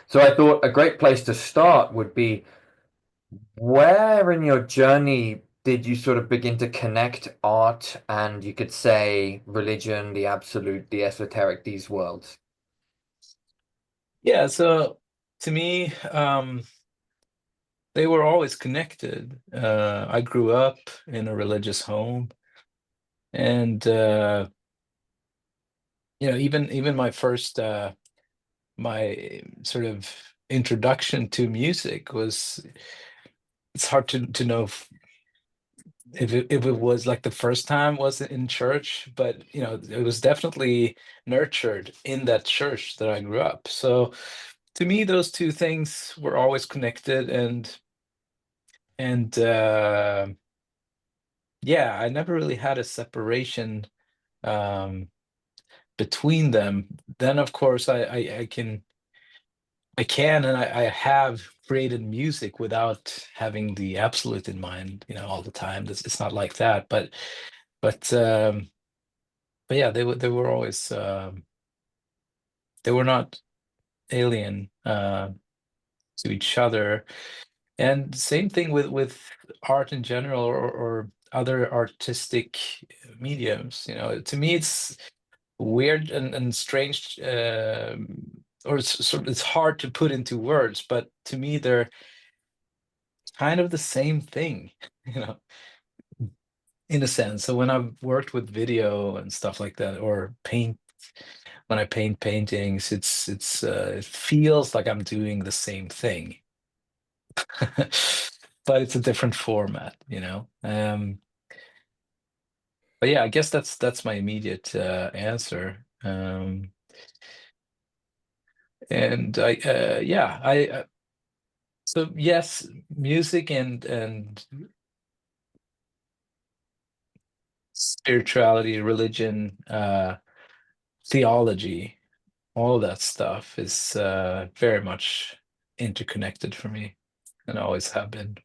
So I thought a great place to start would be where in your journey did you sort of begin to connect art and you could say religion, the absolute, the esoteric, these worlds? Yeah, so to me, they were always connected. I grew up in a religious home, and even my first my sort of introduction to music was it's hard to know if it was like the first time was in church, but it was definitely nurtured in that church that I grew up. So to me, those two things were always connected, and yeah, I never really had a separation um, between them. Then, of course, I can, and I have created music without having the absolute in mind, all the time. It's not like that, but um, but yeah, they were always they were not alien to each other. And same thing with art in general, or other artistic mediums. To me, it's weird and strange, or it's hard to put into words, but to me they're kind of the same thing, you know, in a sense. So when I've worked with video and stuff like that, or when I paint paintings, it feels like I'm doing the same thing, but it's a different format. But yeah, I guess that's my immediate answer. And yeah, so yes, music and spirituality, religion, theology, all that stuff is very much interconnected for me, and always have been.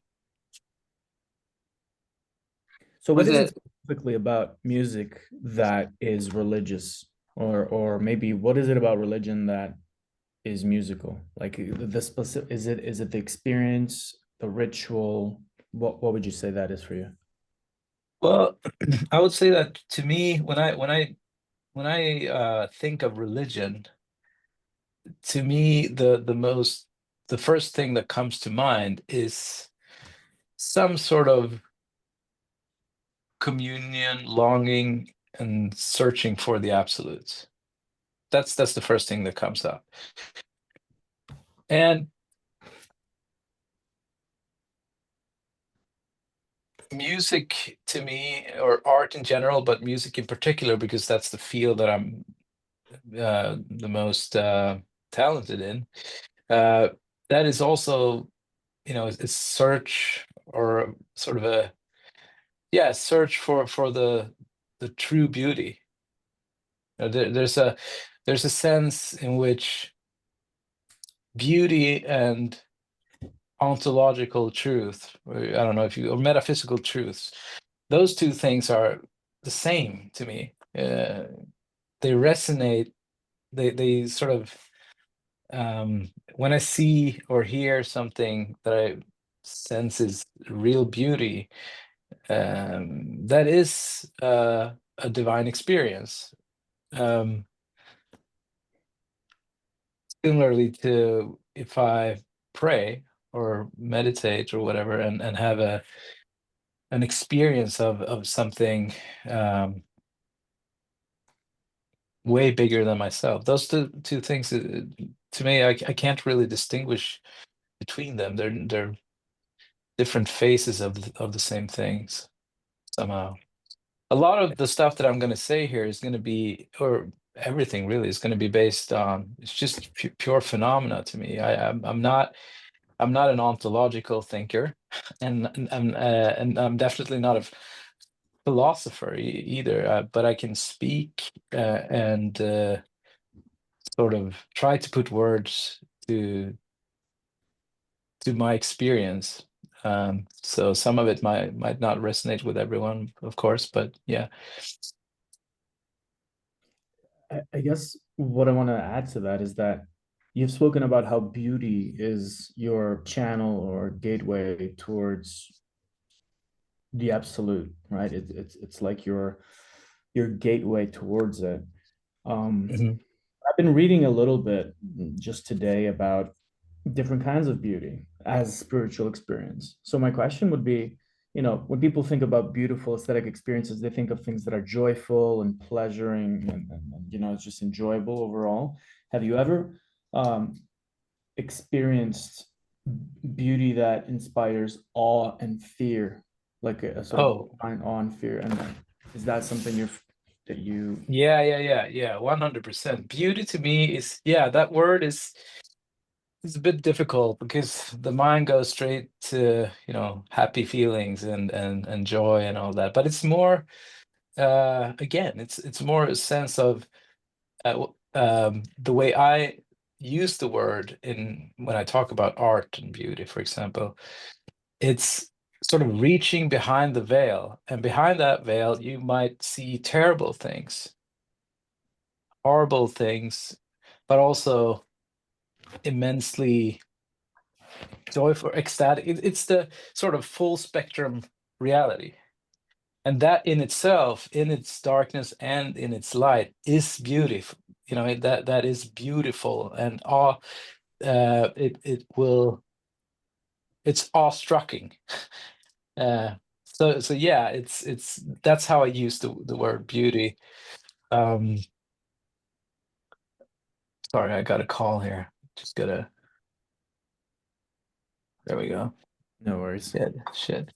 So what Was is it it specifically about music that is religious? Or maybe what is it about religion that is musical? Like the specific, is it the experience, the ritual? What would you say that is for you? Well, I would say that to me, when I think of religion, to me the first thing that comes to mind is some sort of communion, longing, and searching for the absolutes. That's the first thing that comes up. And music to me, or art in general, but music in particular, because that's the field that I'm the most talented in. Uh, that is also, it's search, or sort of a, yeah, search for the true beauty. There's a sense in which beauty and ontological truth, or I don't know if you, or metaphysical truths, those two things are the same to me. They resonate. They sort of, when I see or hear something that I sense is real beauty, that is a divine experience. Um, Similarly to if I pray or meditate or whatever, and have an experience of something um, way bigger than myself. Those two things, to me, I can't really distinguish between them. They're different faces of the same things somehow. A lot of the stuff that I'm going to say here is going to be, or everything really is going to be based on, it's just pure phenomena to me. I'm not an ontological thinker, and I'm definitely not a philosopher either. But I can speak and sort of try to put words to my experience. So some of it might not resonate with everyone, of course, but yeah. I guess what I want to add to that is that You've spoken about how beauty is your channel or gateway towards the absolute, right? It's like your gateway towards it. Mhm. I've been reading a little bit just today about different kinds of beauty as spiritual experience. So my question would be, when people think about beautiful aesthetic experiences, they think of things that are joyful and pleasuring and it's just enjoyable overall. Have you ever um, experienced beauty that inspires awe and fear, like a sort of Oh, fine awe and fear? And is that something that you yeah, 100%. Beauty to me is, yeah, that word is a bit difficult because the mind goes straight to, happy feelings and joy and all that. But it's more, again, it's more a sense of the way I use the word in when I talk about art and beauty, for example. It's sort of reaching behind the veil, and behind that veil, you might see terrible things, horrible things, but also immensely joyful, ecstatic. It's the sort of full spectrum reality. And that in itself, in its darkness and in its light, is beautiful. That is beautiful, and it's awe-striking. So yeah, it's that's how I use the word beauty. Um, Sorry, I got a call here. Just gotta. There we go. no worries. Shit.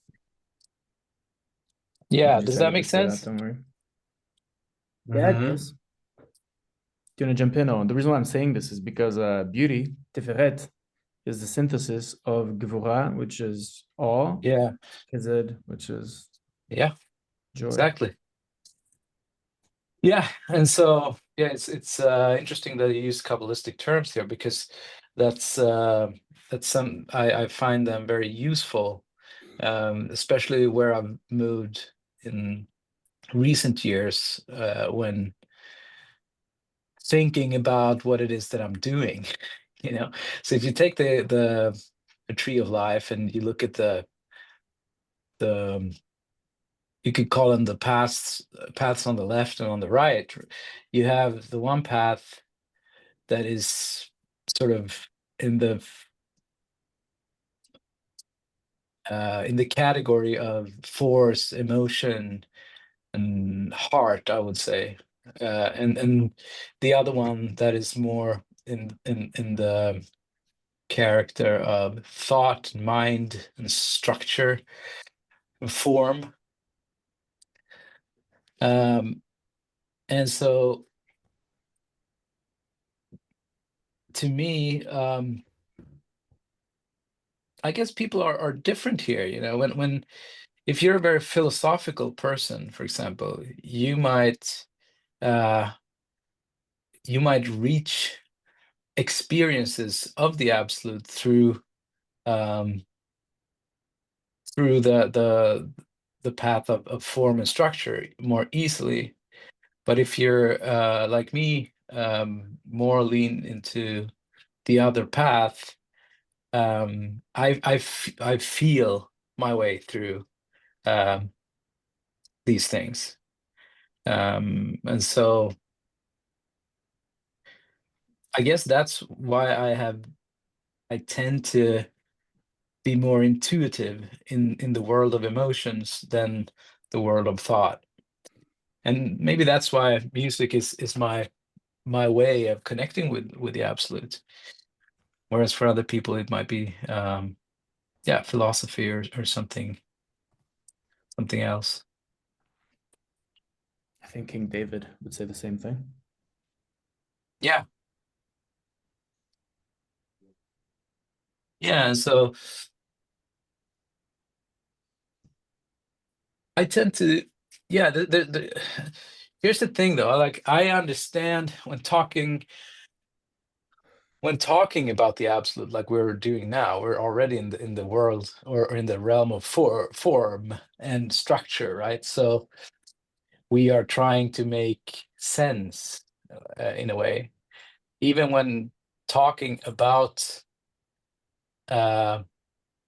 You can Yeah, just does that edit make this bit out, sense? don't worry. Yeah, it Hmm. does. Do you want to jump in on? The reason why I'm saying this is because beauty, tiferet, is the synthesis of gvura, which is awe, Yeah, hesed, which is yeah, joy. exactly. Yeah, and so yeah, it's interesting that you use Kabbalistic terms here because that's uh, that's some I find them very useful, especially where I've moved in recent years when thinking about what it is that I'm doing. So if you take the tree of life and you look at the you could call them the paths on the left and on the right. You have the one path that is sort of in the in the category of force, emotion, and heart, I would say, and the other one that is more in the character of thought, mind, and structure, and form. Um, and so, to me, I guess people are different here. When if you're a very philosophical person, for example, uh, you might reach experiences of the absolute um, through the path of form and structure more easily. But if you're like me, more lean into the other path, I feel my way through um, these things, and so I guess that's why I tend to be more intuitive in the world of emotions than the world of thought. And maybe that's why music is my way of connecting with the absolute. Whereas for other people it might be yeah, philosophy or something else. I think King David would say the same thing. Yeah. Yeah, and so I tend to, yeah, here's the thing though, like I understand when talking about the absolute, like we're doing now, we're already in the world or in the realm of form and structure, right? So we are trying to make sense in a way, even when talking about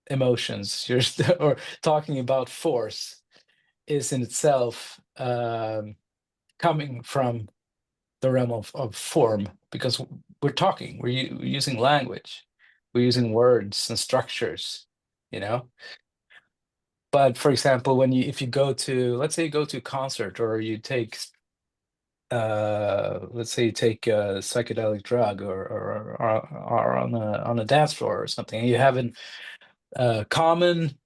emotions, or talking about force, is in itself coming from the realm of form, because we're talking, we're using language, we're using words and structures, you know. But for example, if you go to, let's say you go to a concert, or you take let's say you take a psychedelic drug, or on a dance floor or something, and you have a common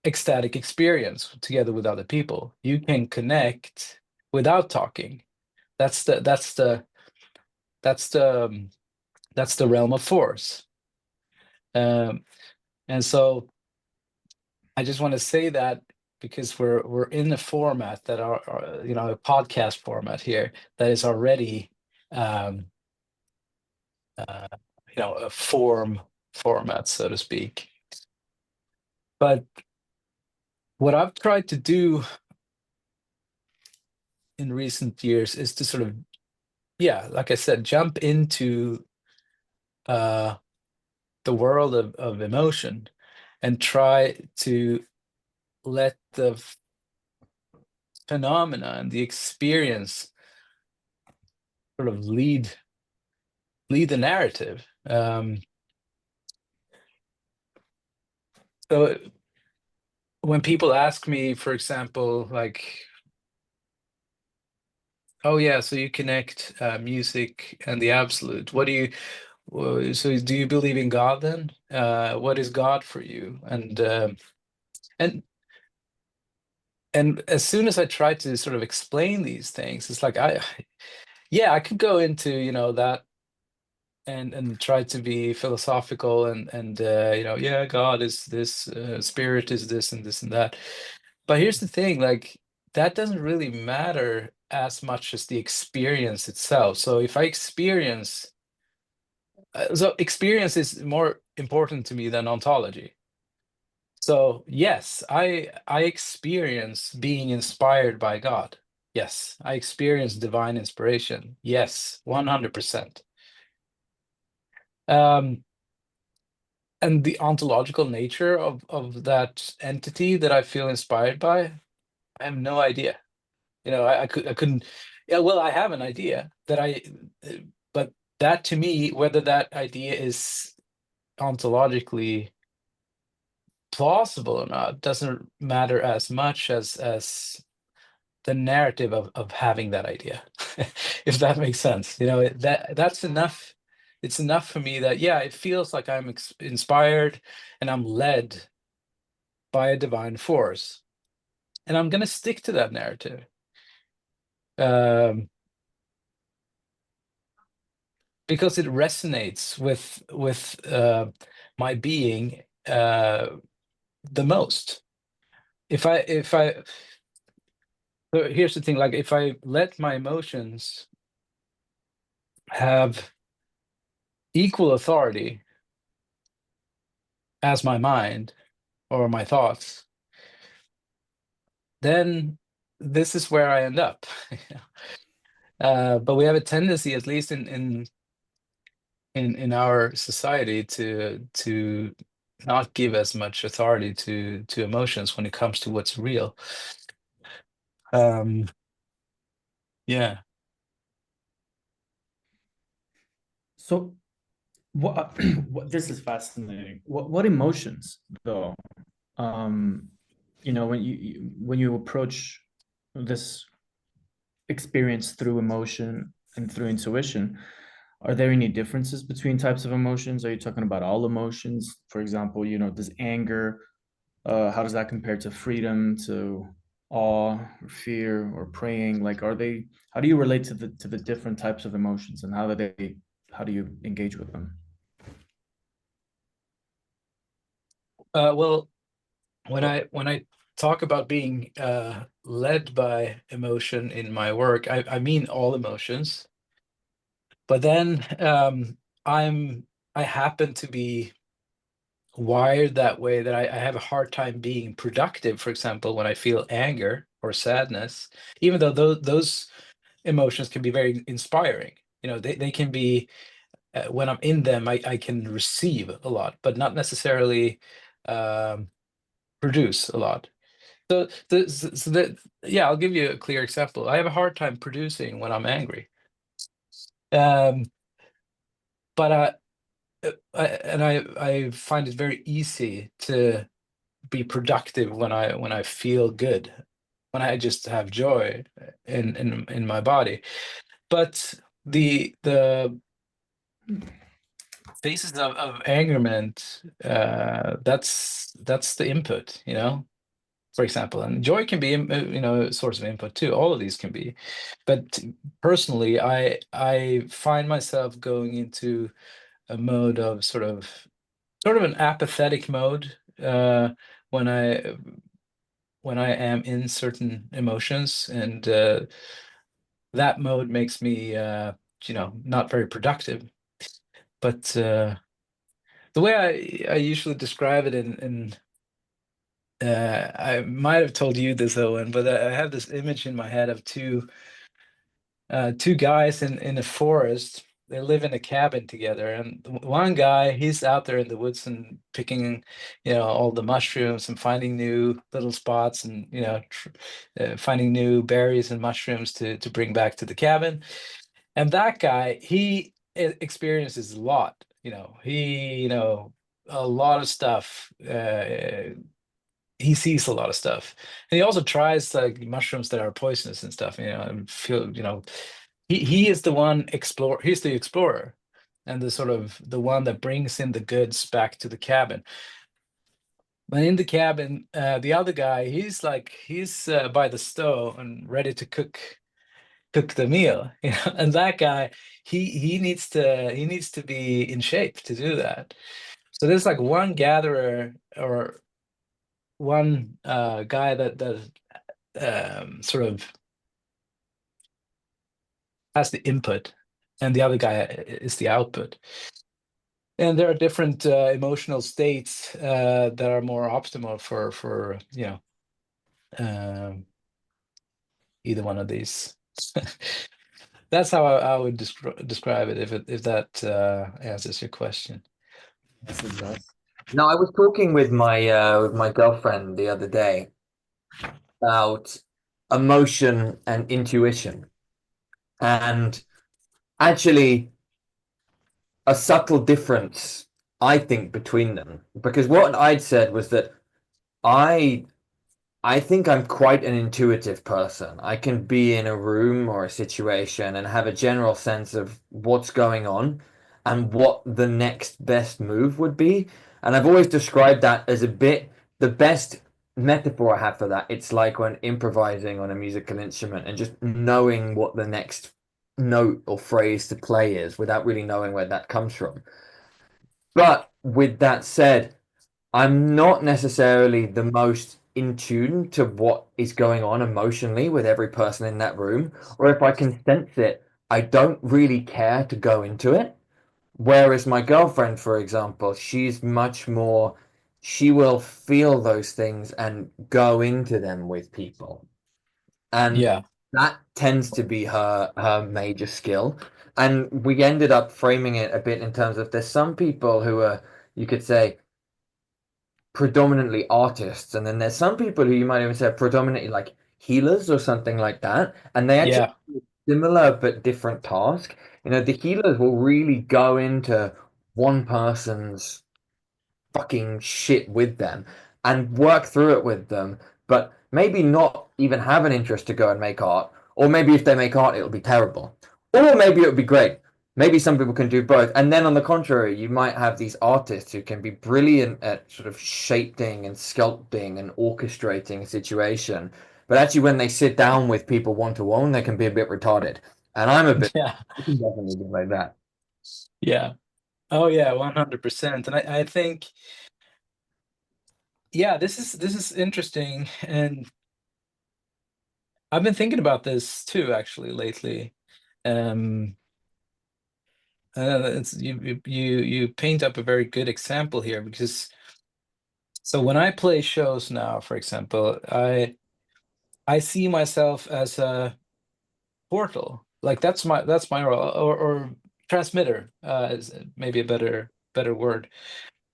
ecstatic experience together with other people, you can connect without talking. That's the realm of force. And so I just want to say that, because we're in a format that are a podcast format here, that is already um, a format, so to speak. But what I've tried to do in recent years is to sort of, like I said, jump into the world of emotion, and try to let the phenomena and the experience sort of lead the narrative. So when people ask me, for example, like, oh yeah, so you connect music and the absolute. So do you believe in God then? What is God for you? And as soon as I try to sort of explain these things, it's like I could go into that, and try to be philosophical, and God is this, spirit is this and this and that. But here's the thing, like, that doesn't really matter as much as the experience itself. So if I experience so experience is more important to me than ontology. So yes, I experience being inspired by God. Yes, I experience divine inspiration. Yes, 100%. And the ontological nature of that entity that I feel inspired by, I have no idea. I couldn't. Yeah, well, I have an idea but that, to me, whether that idea is ontologically plausible or not, doesn't matter as much as the narrative of having that idea. If that makes sense. That's enough. It's enough for me that, it feels like I'm inspired, and I'm led by a divine force, and I'm going to stick to that narrative, because it resonates with my being the most. So here's the thing, like, if I let my emotions have equal authority as my mind or my thoughts, then this is where I end up. But we have a tendency, at least in our society, to not give as much authority to emotions when it comes to what's real. Yeah. So what, this is fascinating. What emotions though? When you approach this experience through emotion and through intuition, are there any differences between types of emotions? Are you talking about all emotions? For example, does anger, how does that compare to freedom, to awe, or fear, or praying? Like, how do you relate to the different types of emotions, and how do you engage with them? Well, when I talk about being led by emotion in my work, I mean all emotions. But then I happen to be wired that way, that I have a hard time being productive, for example, when I feel anger or sadness, even though those emotions can be very inspiring. They can be when I'm in them, I can receive a lot, but not necessarily um, produce a lot. Yeah, I'll give you a clear example. I have a hard time producing when I'm angry. Um, but I find it very easy to be productive when I feel good, when I just have joy in my body. But the phases of angerment, that's the input, for example. And joy can be, a source of input too. All of these can be. But personally, I find myself going into a mode of sort of an apathetic mode when I am in certain emotions, and that mode makes me not very productive. But the way I usually describe it in I might have told you this, Owen, but I have this image in my head of two guys in a forest. They live in a cabin together, and one guy, he's out there in the woods and picking, all the mushrooms and finding new little spots, and finding new berries and mushrooms to bring back to the cabin. And that guy, he experiences a lot. A lot of stuff. He sees a lot of stuff, and he also tries like mushrooms that are poisonous and stuff. And he is the one explore. He's the explorer, and the sort of the one that brings in the goods back to the cabin. But in the cabin, the other guy, he's by the stove and ready to cook the meal. And that guy, he needs to be in shape to do that. So there's like one gatherer, or one guy that sort of has the input, and the other guy is the output. And there are different emotional states that are more optimal for um, either one of these. That's how I would describe it, if that answers your question. Yes, it does. Now, I was talking with my girlfriend the other day about emotion and intuition, and actually a subtle difference, I think, between them. Because what I'd said was that I I think I'm quite an intuitive person. I can be in a room or a situation and have a general sense of what's going on and what the next best move would be. And I've always described that as a bit, the best metaphor I have for that. It's like when improvising on a musical instrument and just knowing what the next note or phrase to play is without really knowing where that comes from. But with that said, I'm not necessarily the most in tune to what is going on emotionally with every person in that room, or if I can sense it, I don't really care to go into it. Whereas my girlfriend, for example, she's much more, she will feel those things and go into them with people. And Yeah, that tends to be her major skill. And we ended up framing it a bit in terms of there's some people who are, you could say, predominantly artists, and then there's some people who you might even say are predominantly like healers or something like that, and they actually yeah, do a similar but different task. The healers will really go into one person's fucking shit with them and work through it with them, but maybe not even have an interest to go and make art. Or maybe if they make art, it'll be terrible. Or maybe it'll be great. Maybe some people can do both. And then on the contrary, you might have these artists who can be brilliant at sort of shaping and sculpting and orchestrating a situation. But actually, when they sit down with people one to one, they can be a bit retarded. And I'm a bit, yeah, I can definitely be like that. yeah. Oh yeah, 100%. And I think, yeah, this is interesting, and I've been thinking about this too, actually, lately. Um, you paint up a very good example here, because so when I play shows now, for example, I see myself as a portal. Like that's my role, or transmitter is maybe a better word.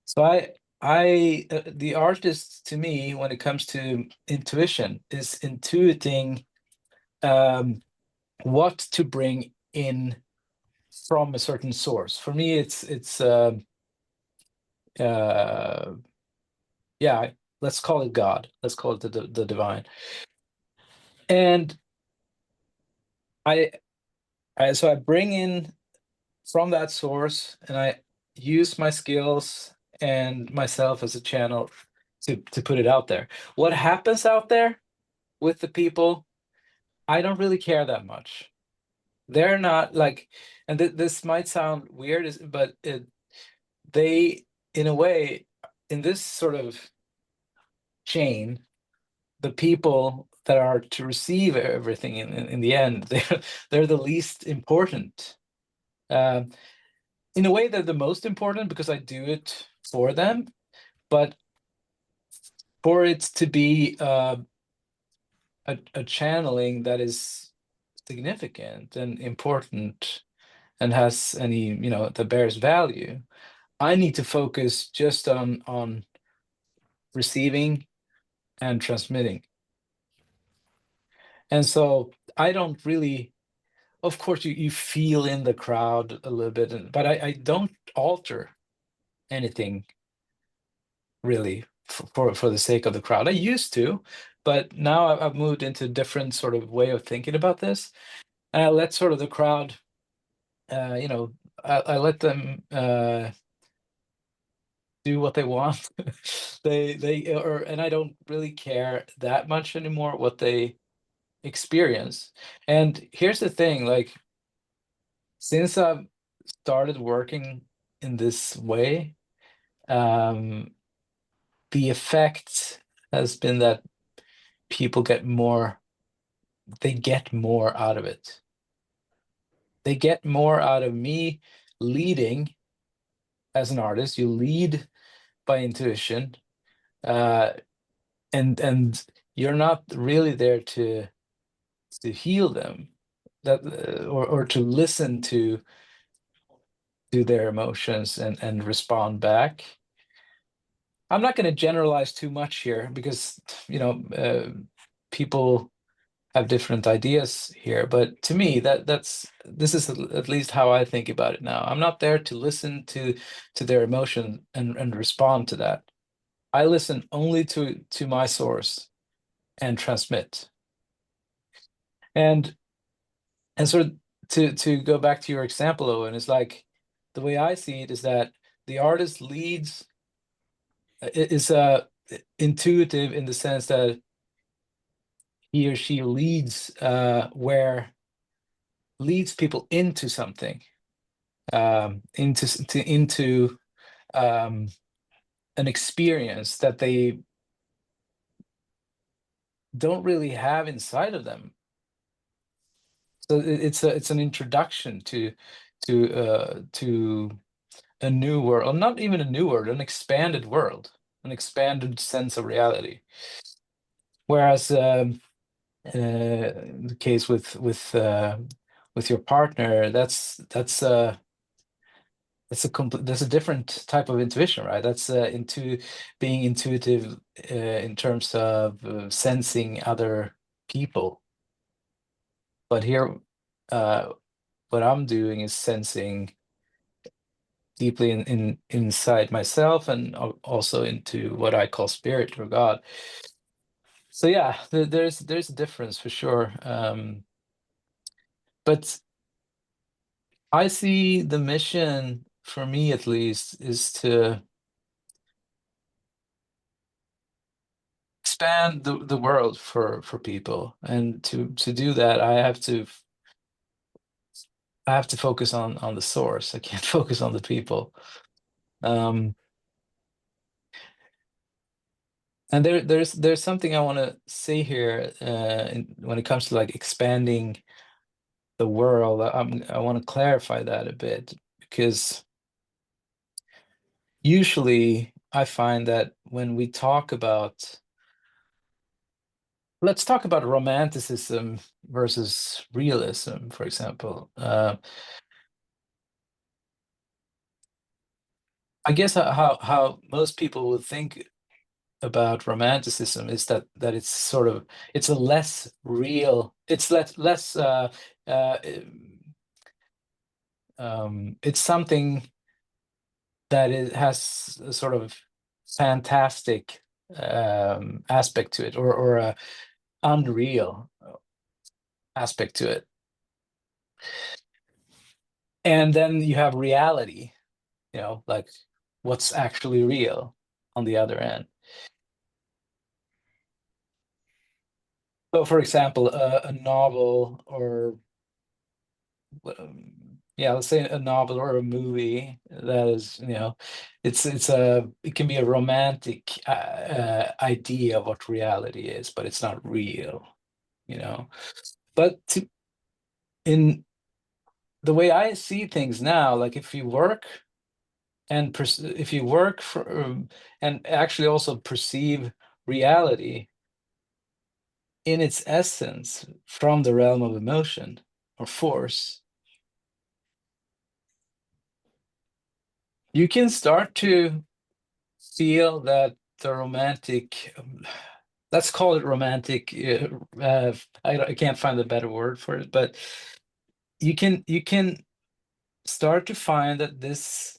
So the artist to me, when it comes to intuition, is intuiting what to bring in from a certain source. For me, it's yeah, let's call it God. Let's call it the divine. And so I bring in from that source, and I use my skills and myself as a channel to put it out there. What happens out there with the people, I don't really care that much. They're not like, and this might sound weird, but they, in a way, in this sort of chain, the people that are to receive everything in the end, they're the least important. In a way, they're the most important because I do it for them, but for it to be a channeling that is significant and important and has any, that bears value, I need to focus just on receiving and transmitting. And so I don't really, of course, you feel in the crowd a little bit, but I don't alter anything really for the sake of the crowd. I used to, but now I've moved into a different sort of way of thinking about this. And I let sort of the crowd, I let them do what they want. And I don't really care that much anymore what they experience. And here's the thing, like, since I've started working in this way, the effect has been that people they get more out of it. They get more out of me leading as an artist. You lead by intuition, uh, and you're not really there to heal them, that or to listen to their emotions and respond back. I'm not going to generalize too much here because people have different ideas here, but to me this is at least how I think about it now. I'm not there to listen to their emotion and respond to that. I listen only to my source and transmit. And sort of to go back to your example, Owen, is like, the way I see it is that the artist leads is intuitive in the sense that he or she leads leads people into something, into an experience that they don't really have inside of them. So it's an introduction to a new world, not even a new world, an expanded world, an expanded sense of reality. Whereas the case with your partner, that's a different type of intuition, right? That's being intuitive in terms of sensing other people. But here, what I'm doing is sensing deeply inside myself, and also into what I call spirit or God. So yeah, there's a difference for sure. But I see the mission, for me at least, is to expand the world for people, and to do that I have to focus on the source. I can't focus on the people. And there's something I want to say here when it comes to like expanding the world. I want to clarify that a bit, because usually I find that when we talk about, let's talk about romanticism versus realism, for example. I guess how most people would think about romanticism is that it's sort of, it's a less real, it's less uh, it's something that it has a sort of fantastic aspect to it, or a unreal aspect to it. And then you have reality, like what's actually real on the other end. So, for example, a novel, or yeah, let's say a novel or a movie that is, it can be a romantic idea of what reality is, but it's not real, you know. But in the way I see things now, like if you work if you work for and actually also perceive reality in its essence from the realm of emotion or force, you can start to feel that the romantic, let's call it romantic, I can't find a better word for it, but you can start to find that this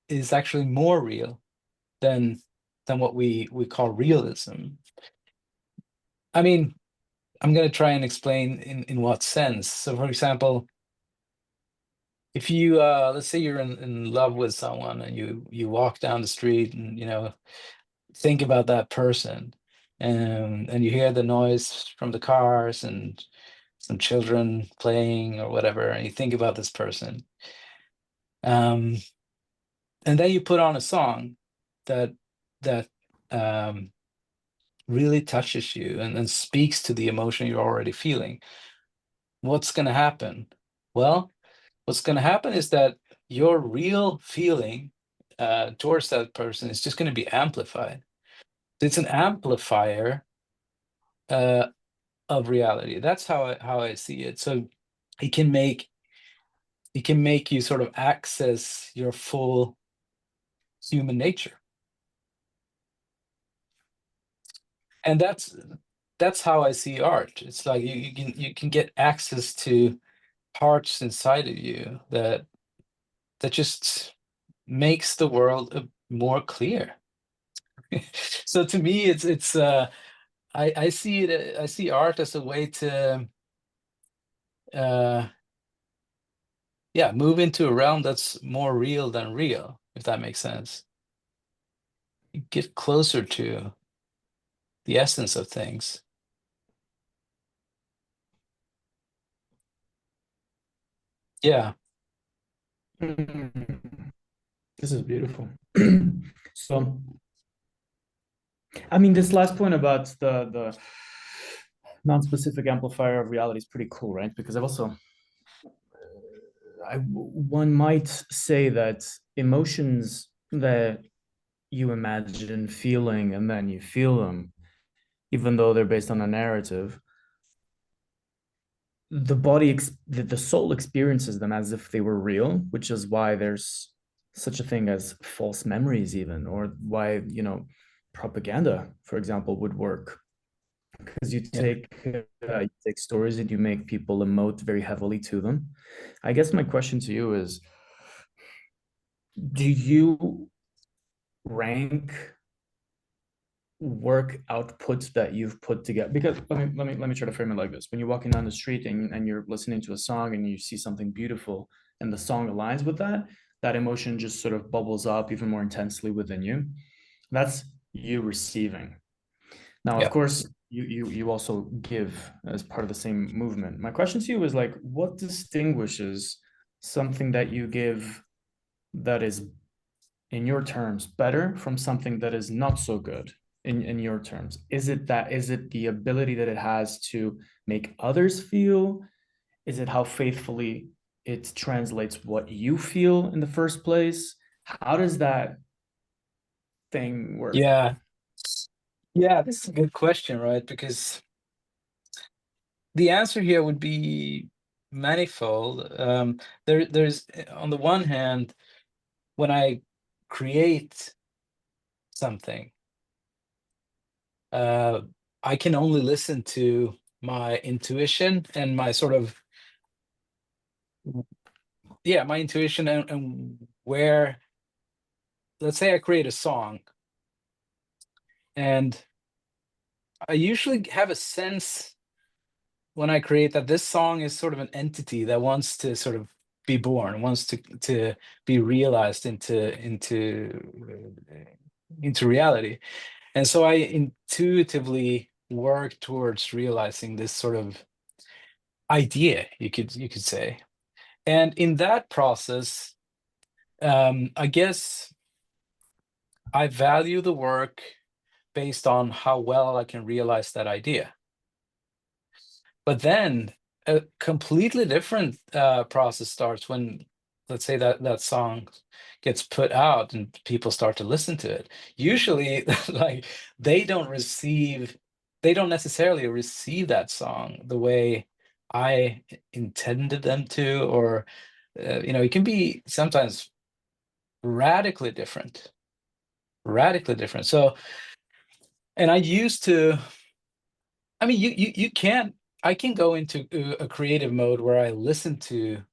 is actually more real than what we call realism. I mean, I'm going to try and explain in what sense. So, for example, if you let's say you're in love with someone, and you walk down the street, and think about that person, and you hear the noise from the cars and some children playing or whatever, and you think about this person, um, and then you put on a song that that um, really touches you, and speaks to the emotion you're already feeling. What's going to happen? Well, what's going to happen is that your real feeling towards that person is just going to be amplified. It's an amplifier uh, of reality. That's how I see it. So it can make you sort of access your full human nature, and that's how I see art. It's like you can get access to parts inside of you that just makes the world more clear. So to me, I see it. I see art as a way to uh, yeah, move into a realm that's more real than real, if that makes sense. You get closer to the essence of things. Yeah, Mm. This is beautiful. So, I mean, this last point about the non-specific amplifier of reality is pretty cool, right? Because I've also, one might say that emotions that you imagine feeling and then you feel them, even though they're based on a narrative, the soul experiences them as if they were real, which is why there's such a thing as false memories, even, or why, propaganda, for example, would work. Because yeah, you take stories and you make people emote very heavily to them. I guess my question to you is, do you rank work outputs that you've put together? Because let me try to frame it like this: when you're walking down the street and you're listening to a song and you see something beautiful and the song aligns with that emotion just sort of bubbles up even more intensely within you. That's you receiving. Now, of yeah. course, you also give as part of the same movement. My question to you is, like, what distinguishes something that you give that is, in your terms, better from something that is not so good in your terms? Is it the ability that it has to make others feel? Is it how faithfully it translates what you feel in the first place? How does that thing work? Yeah, yeah, this is a good question, right? Because the answer here would be manifold. There's, on the one hand, when I create something, I can only listen to my intuition and my sort of, yeah, my intuition, and where, let's say I create a song, and I usually have a sense when I create that this song is sort of an entity that wants to sort of be born, wants to be realized into reality. And so I intuitively work towards realizing this sort of idea, you could say. And in that process, I guess I value the work based on how well I can realize that idea. But then a completely different process starts when, let's say, that song gets put out and people start to listen to it. Usually, like, they don't receive, they don't necessarily receive that song the way I intended them to, or it can be sometimes radically different, radically different. So, and I used to, I mean, you can't. I can go into a creative mode where I listen to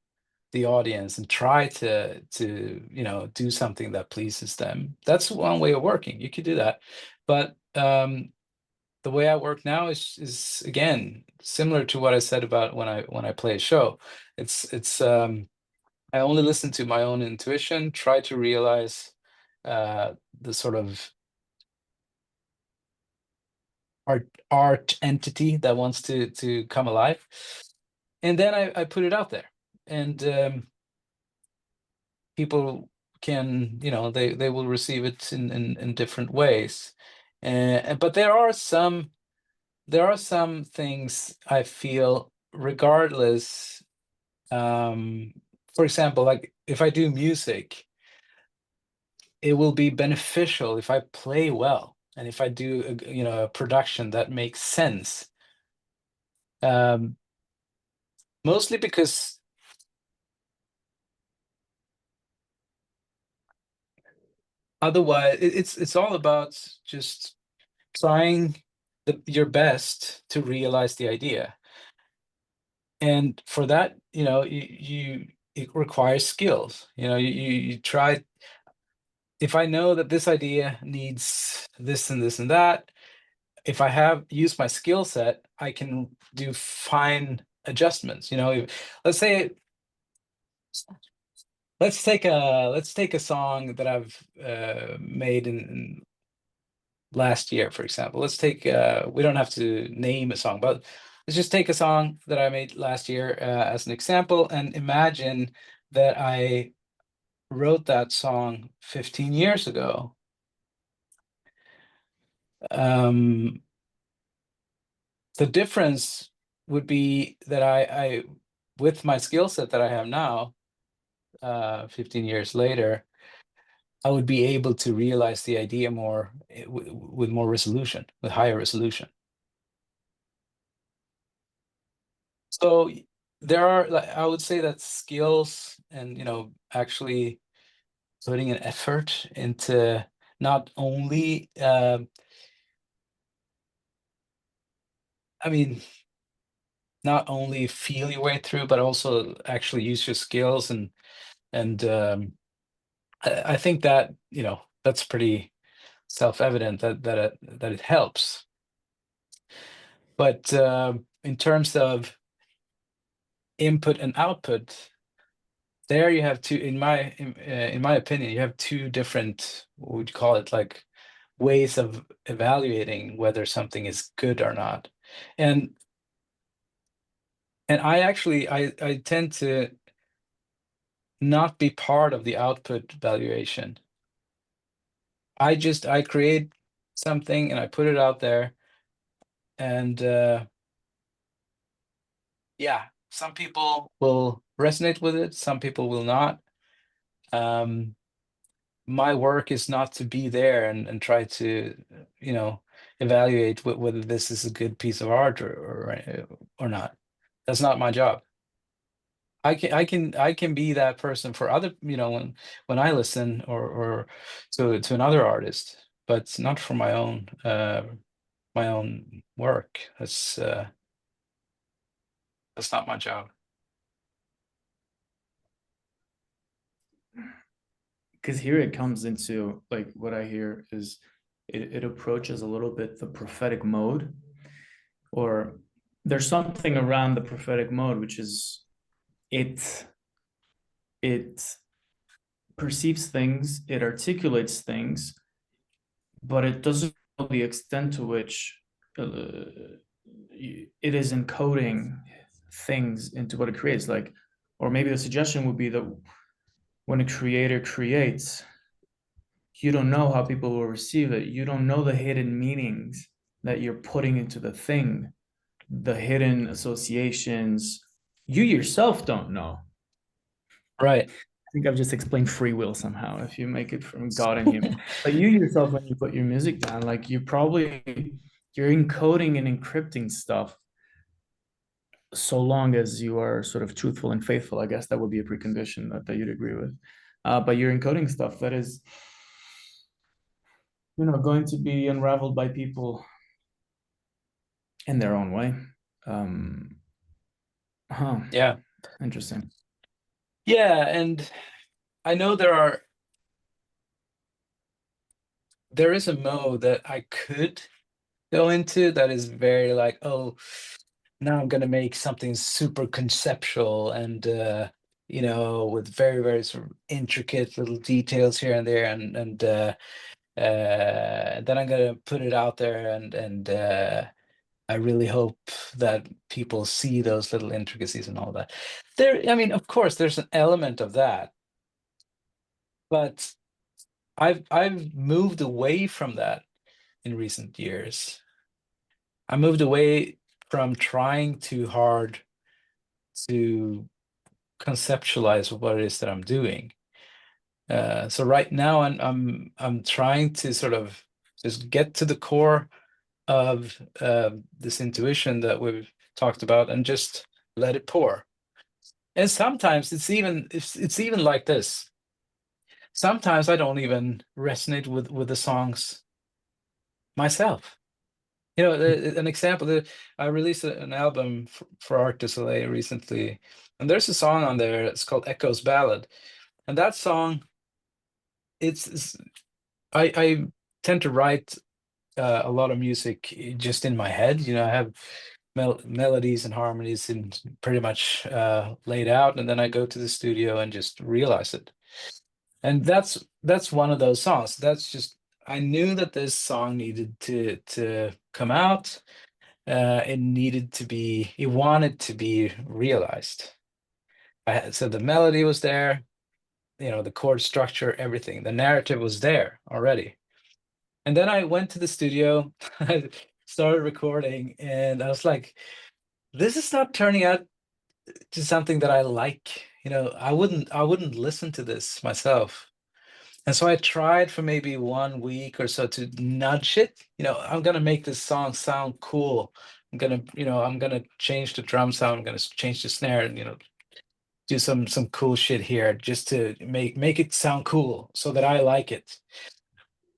the audience and try to do something that pleases them. That's one way of working. You could do that, but the way I work now is again similar to what I said about when I play a show. It's I only listen to my own intuition, try to realize the sort of art entity that wants to come alive, and then I put it out there, and people can, they will receive it in different ways. But there are some things I feel, regardless, for example, like if I do music, it will be beneficial if I play well, and if I do a production that makes sense. um, Mostly because otherwise it's all about just trying your best to realize the idea. And for that, it requires skills. You try. If I know that this idea needs this and this and that, if I have used my skill set, I can do fine adjustments. Let's say, let's take a song that I've made in last year, for example. Let's take, we don't have to name a song, but let's just take a song that I made last year as an example, and imagine that I wrote that song 15 years ago. Um, the difference would be that I with my skill set that I have now, 15 years later, I would be able to realize the idea more, with more resolution, with higher resolution. So there are, like, I would say that skills and, actually putting an effort into not only, I mean, not only feel your way through, but also actually use your skills, and I think that, that's pretty self-evident that it helps. But in terms of input and output, there you have two, in my opinion, you have two different, what would you call it, like, ways of evaluating whether something is good or not. And I tend to not be part of the output valuation. I create something and I put it out there, and yeah, some people will resonate with it, some people will not. Um, my work is not to be there and try to, evaluate whether this is a good piece of art or not. That's not my job. I can be that person for other, when I listen or to another artist, but not for my own work. That's not my job. Because here it comes into like what I hear is it approaches a little bit the prophetic mode, or there's something around the prophetic mode, which is it it perceives things, it articulates things, but it doesn't know the extent to which it is encoding things into what it creates. Like, or maybe the suggestion would be that when a creator creates, you don't know how people will receive it. You don't know the hidden meanings that you're putting into the thing, the hidden associations. You yourself don't know. Right. I think I've just explained free will somehow, if you make it from God and human. But you yourself, when you put your music down, like you're encoding and encrypting stuff so long as you are sort of truthful and faithful. I guess that would be a precondition that you'd agree with. But you're encoding stuff that is, going to be unraveled by people in their own way. Um, huh. Yeah. Interesting. Yeah, and I know there is a mode that I could go into that is very like, oh, now I'm gonna make something super conceptual and with very, very sort of intricate little details here and there, and then I'm gonna put it out there, and I really hope that people see those little intricacies and all that. I mean, of course, there's an element of that, but I've moved away from that in recent years. I moved away from trying too hard to conceptualize what it is that I'm doing. So right now I'm trying to sort of just get to the core of this intuition that we've talked about and just let it pour. And sometimes it's even like this. Sometimes I don't even resonate with the songs myself. An example that I released an album for Art Soleil recently, and there's a song on there. It's called Echo's Ballad, and that song, it's I tend to write a lot of music just in my head. I have melodies and harmonies and pretty much laid out, and then I go to the studio and just realize it. And that's one of those songs. That's just I knew that this song needed to come out. It wanted to be realized. So the melody was there, the chord structure, everything. The narrative was there already. And then I went to the studio, I started recording, and I was like, this is not turning out to something that I like. I wouldn't listen to this myself. And so I tried for maybe 1 week or so to nudge it. I'm gonna make this song sound cool. I'm gonna change the drum sound. I'm gonna change the snare, and do some cool shit here just to make it sound cool so that I like it.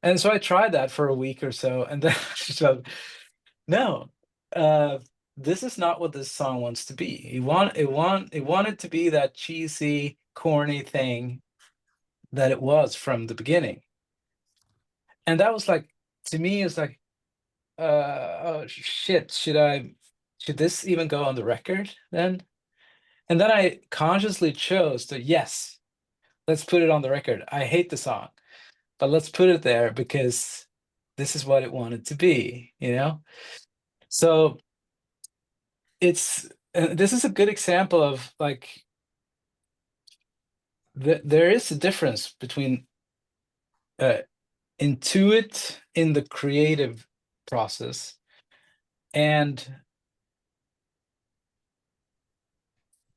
And so I tried that for a week or so, and then so no, uh, this is not what this song wants to be. It wanted to be that cheesy, corny thing that it was from the beginning. And that was like, to me, it's like, oh shit, should this even go on the record then? And then I consciously chose to, yes, let's put it on the record. I hate the song, but let's put it there because this is what it wanted to be. So this is a good example of like there is a difference between uh, intuit in the creative process and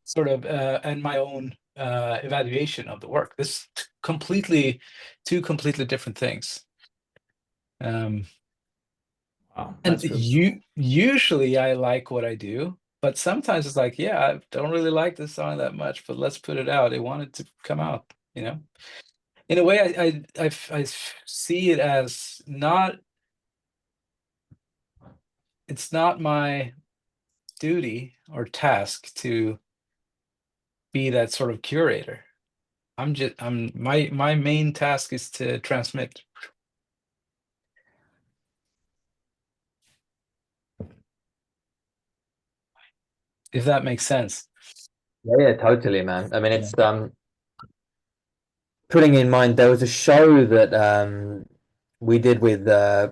sort of and my own evaluation of the work. This two completely different things. Wow, And that's really usually I like what I do, But sometimes it's like, yeah, I don't really like this song that much, but let's put it out. I want it to come out, you know. In a way, I see it as not. It's not my duty or task to be that sort of curator. My main task is to transmit. If that makes sense. Yeah, totally, man. I mean, Yeah. it's putting in mind there was a show that we did with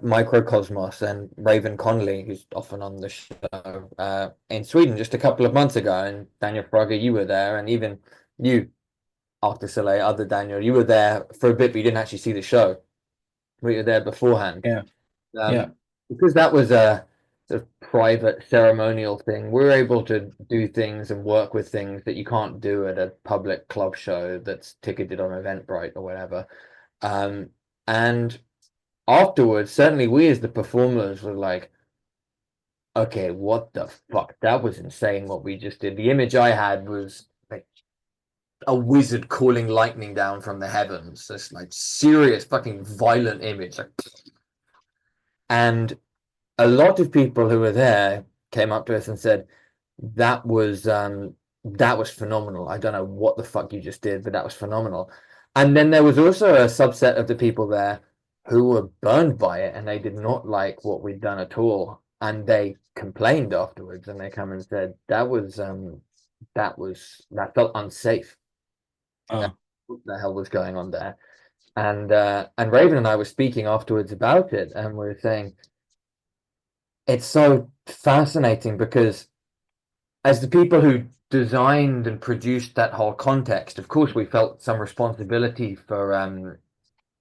Microcosmos and Raven Connolly, who's often on the show in Sweden just a couple of months ago. And Daniel Fraga, you were there, and even you, after Soleil, other Daniel, you were there for a bit, but you didn't actually see the show. We were there beforehand. Yeah. Yeah. Because that was a sort of private ceremonial thing, we were able to do things and work with things that you can't do at a public club show that's ticketed on Eventbrite or whatever. Um, and afterwards, certainly we as the performers were like, okay, what the fuck? That was insane what we just did. The image I had was like a wizard calling lightning down from the heavens. This like serious fucking violent image. Like, and a lot of people who were there came up to us and said that was phenomenal. I don't know what the fuck you just did, but that was phenomenal. And then there was also a subset of the people there who were burned by it and they did not like what we'd done at all. And they complained afterwards and they come and said that felt unsafe. Oh, What the hell was going on there? And Raven and I were speaking afterwards about it and we were saying it's so fascinating because as the people who designed and produced that whole context, of course, we felt some responsibility for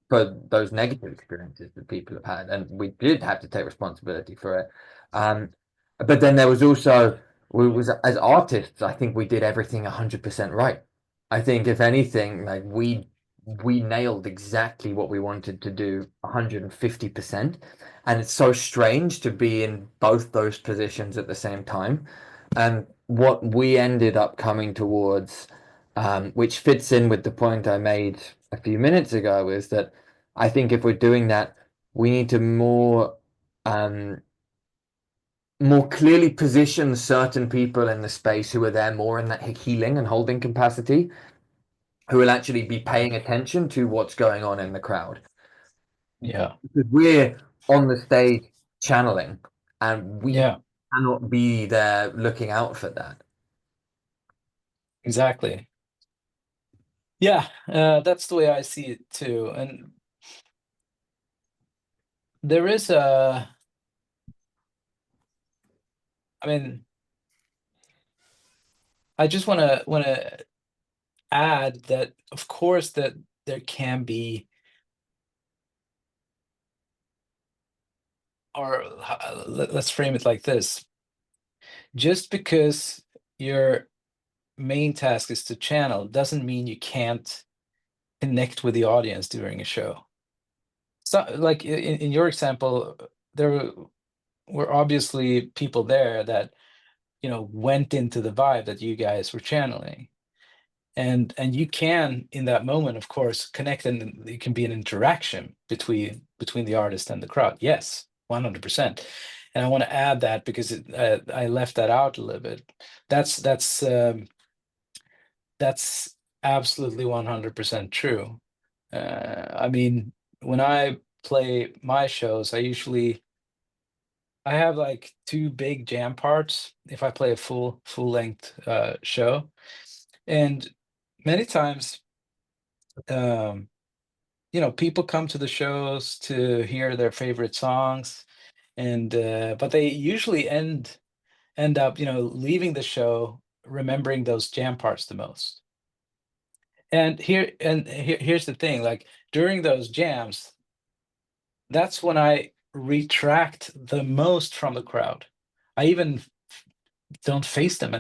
those negative experiences that people have had, and we did have to take responsibility for it. Um, but then there was also we was as artists, I think we did everything 100% right. I think if anything, like we nailed exactly what we wanted to do 150%. And it's so strange to be in both those positions at the same time. And what we ended up coming towards, which fits in with the point I made a few minutes ago, is that I think if we're doing that, we need to more clearly position certain people in the space who are there more in that healing and holding capacity, who will actually be paying attention to what's going on in the crowd. yeah. Because we're on the stage channeling, and we Yeah, cannot be there looking out for that. exactly. Yeah, that's the way I see it too. And there is I mean, I just wanna add that of course that there can be, or let's frame it like this. Just because your main task is to channel doesn't mean you can't connect with the audience during a show. So, like in your example, there were obviously people there that, you know, went into the vibe that you guys were channeling. And you can, in that moment, of course, connect, and it can be an interaction between the artist and the crowd. Yes, 100%. And I want to add that because I left that out a little bit. That's absolutely 100% true. I mean, when I play my shows, I have like two big jam parts if I play a full length show, and many times, um, you know, people come to the shows to hear their favorite songs, and but they usually end up, you know, leaving the show remembering those jam parts the most. Here's the thing, like during those jams, that's when I retract the most from the crowd. I even don't face them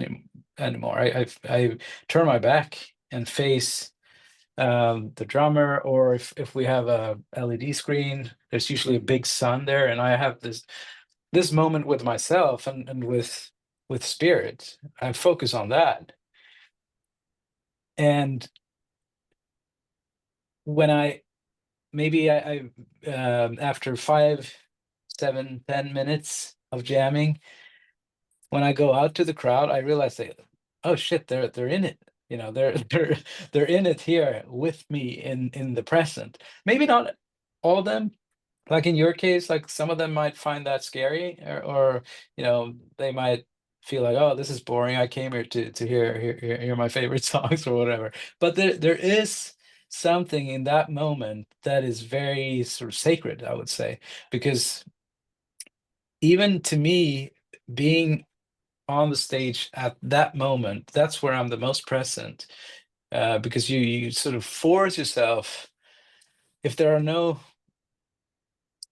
anymore. I turn my back and face the drummer, or if we have a LED screen, there's usually a big sun there, and I have this moment with myself and with spirit. I focus on that. And when after 5, 7, 10 minutes of jamming, when I go out to the crowd, I realize that, oh shit, they're in it. You know, they're in it here with me in the present. Maybe not all of them. Like in your case, like some of them might find that scary, or you know, they might feel like, oh, this is boring. I came here to hear my favorite songs or whatever. But there is something in that moment that is very sort of sacred, I would say, because even to me, being on the stage at that moment, that's where I'm the most present, because you sort of force yourself. If there are no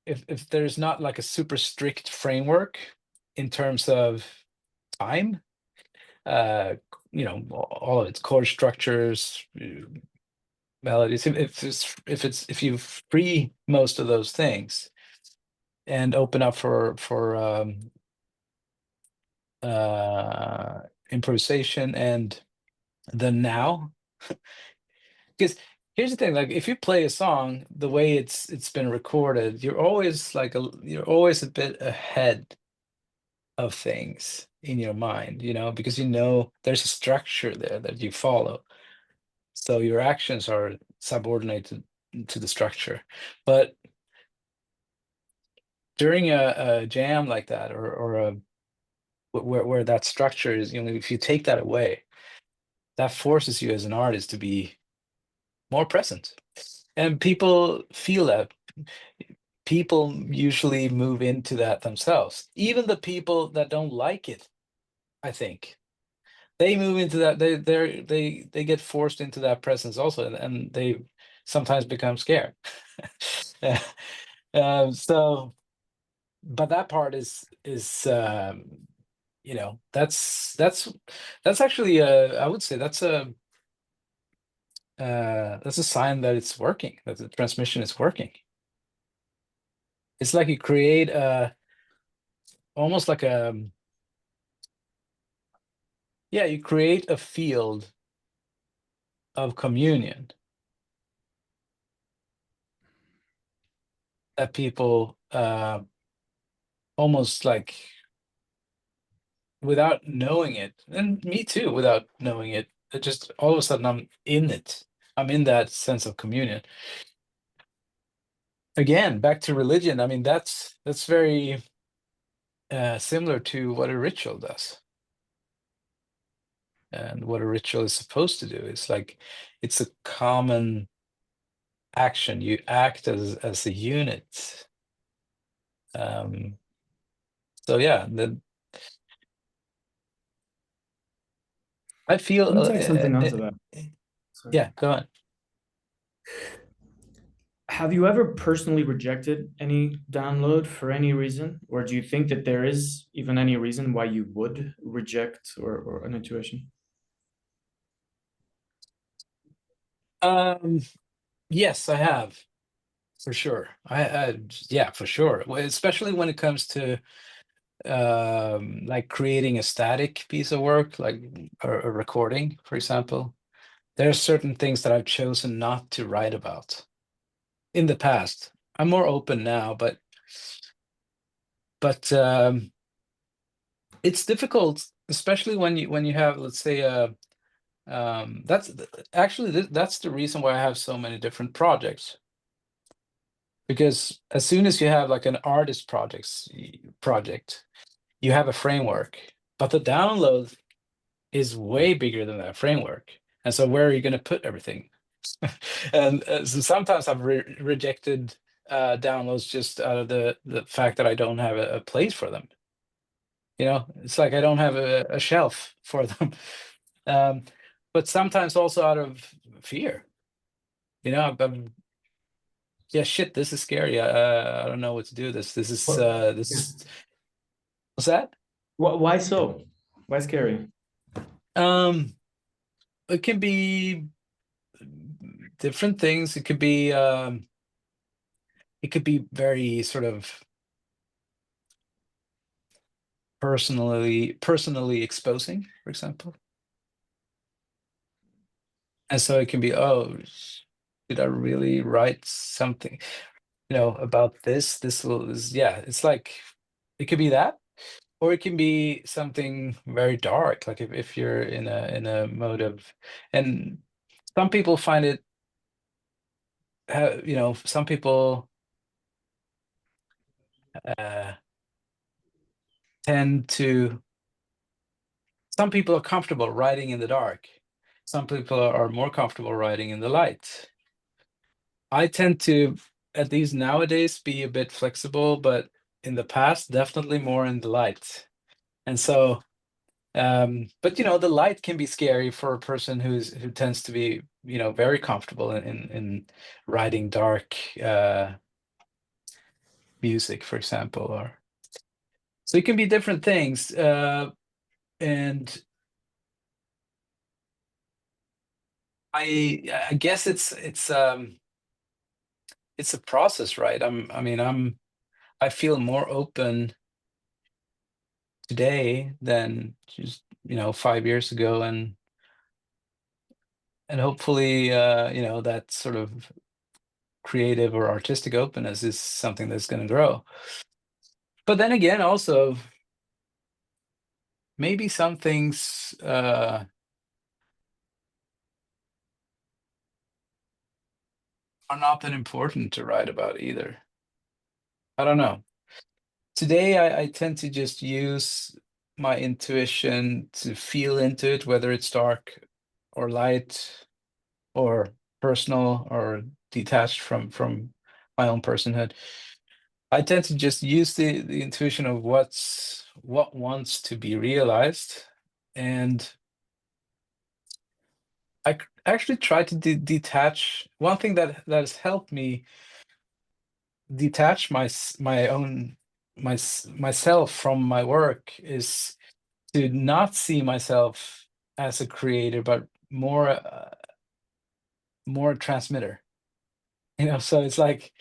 if there's not like a super strict framework in terms of time, uh you know, all of its chord structures, melodies, if you free most of those things and open up for improvisation and the now. Because here's the thing, like if you play a song the way it's been recorded, you're always a bit ahead of things in your mind, you know, because you know there's a structure there that you follow. So your actions are subordinated to the structure. But during a jam like that, or where that structure is, you know, if you take that away, that forces you as an artist to be more present. And people feel that. People usually move into that themselves. Even the people that don't like it, I think, they move into that. They get forced into that presence also, and they sometimes become scared. Yeah. So, but that part is you know, that's actually I would say that's a sign that it's working, that the transmission is working. It's like you create a almost like a yeah, you create a field of communion that people almost like without knowing it, and me too, without knowing it, it just all of a sudden I'm in it. I'm in that sense of communion. Again, back to religion. I mean, that's very similar to what a ritual does, and what a ritual is supposed to do. It's like it's a common action. You act as a unit. Um, so yeah, I feel Let me take something onto that. Sorry. yeah, go on. Have you ever personally rejected any download for any reason? Or do you think that there is even any reason why you would reject or an intuition? Um, yes, I have, for sure. Yeah, for sure. Especially when it comes to like creating a static piece of work, like a recording, for example. There are certain things that I've chosen not to write about in the past. I'm more open now, but it's difficult, especially when you have, let's say, actually that's the reason why I have so many different projects. Because as soon as you have like an artist project, you have a framework, but the download is way bigger than that framework. And so where are you going to put everything? And so sometimes I've rejected downloads just out of the fact that I don't have a place for them. You know, it's like I don't have a shelf for them. Um, but sometimes also out of fear. You know, yeah, shit, this is scary. I don't know what to do. What, This yeah. is what's that? Why so? Why scary? Um, it can be different things. It could be very sort of personally exposing, for example. And so it can be, oh, did I really write something, about this? Yeah, it's like it could be that, or it can be something very dark, like if you're in a mode of, and some people find it, some people uh, tend to, some people are comfortable writing in the dark. Some people are more comfortable writing in the light. I tend to, at least nowadays, be a bit flexible, but in the past, definitely more in the light. And so, but the light can be scary for a person who tends to be, very comfortable in writing dark music, for example, or so it can be different things. And I guess it's a process, right? I feel more open today than just 5 years ago, and hopefully that sort of creative or artistic openness is something that's going to grow. But then again, also maybe some things are not that important to write about either. I don't know. Today I tend to just use my intuition to feel into it, whether it's dark or light or personal or detached from my own personhood. I tend to just use the intuition of what wants to be realized, and actually try to detach. One thing that has helped me detach my own myself from my work is to not see myself as a creator, but more a transmitter. So it's like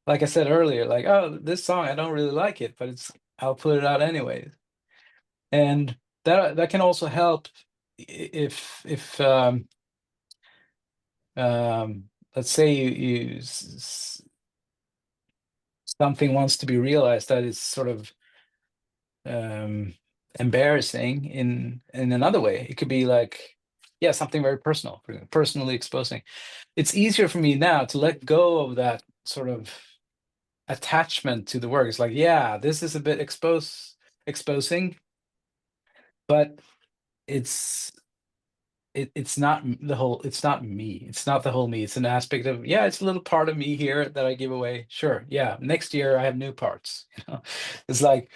I said earlier, like, oh, this song I don't really like it, but I'll put it out anyways. And that can also help if let's say something wants to be realized that is sort of um, embarrassing in another way. It could be like, yeah, something very personal, personally exposing. It's easier for me now to let go of that sort of attachment to the work. It's like, yeah, this is a bit exposing, but it's it's not the whole, it's not me, it's not the whole me. It's an aspect of, yeah, it's a little part of me here that I give away. Sure, yeah, next year I have new parts. It's like,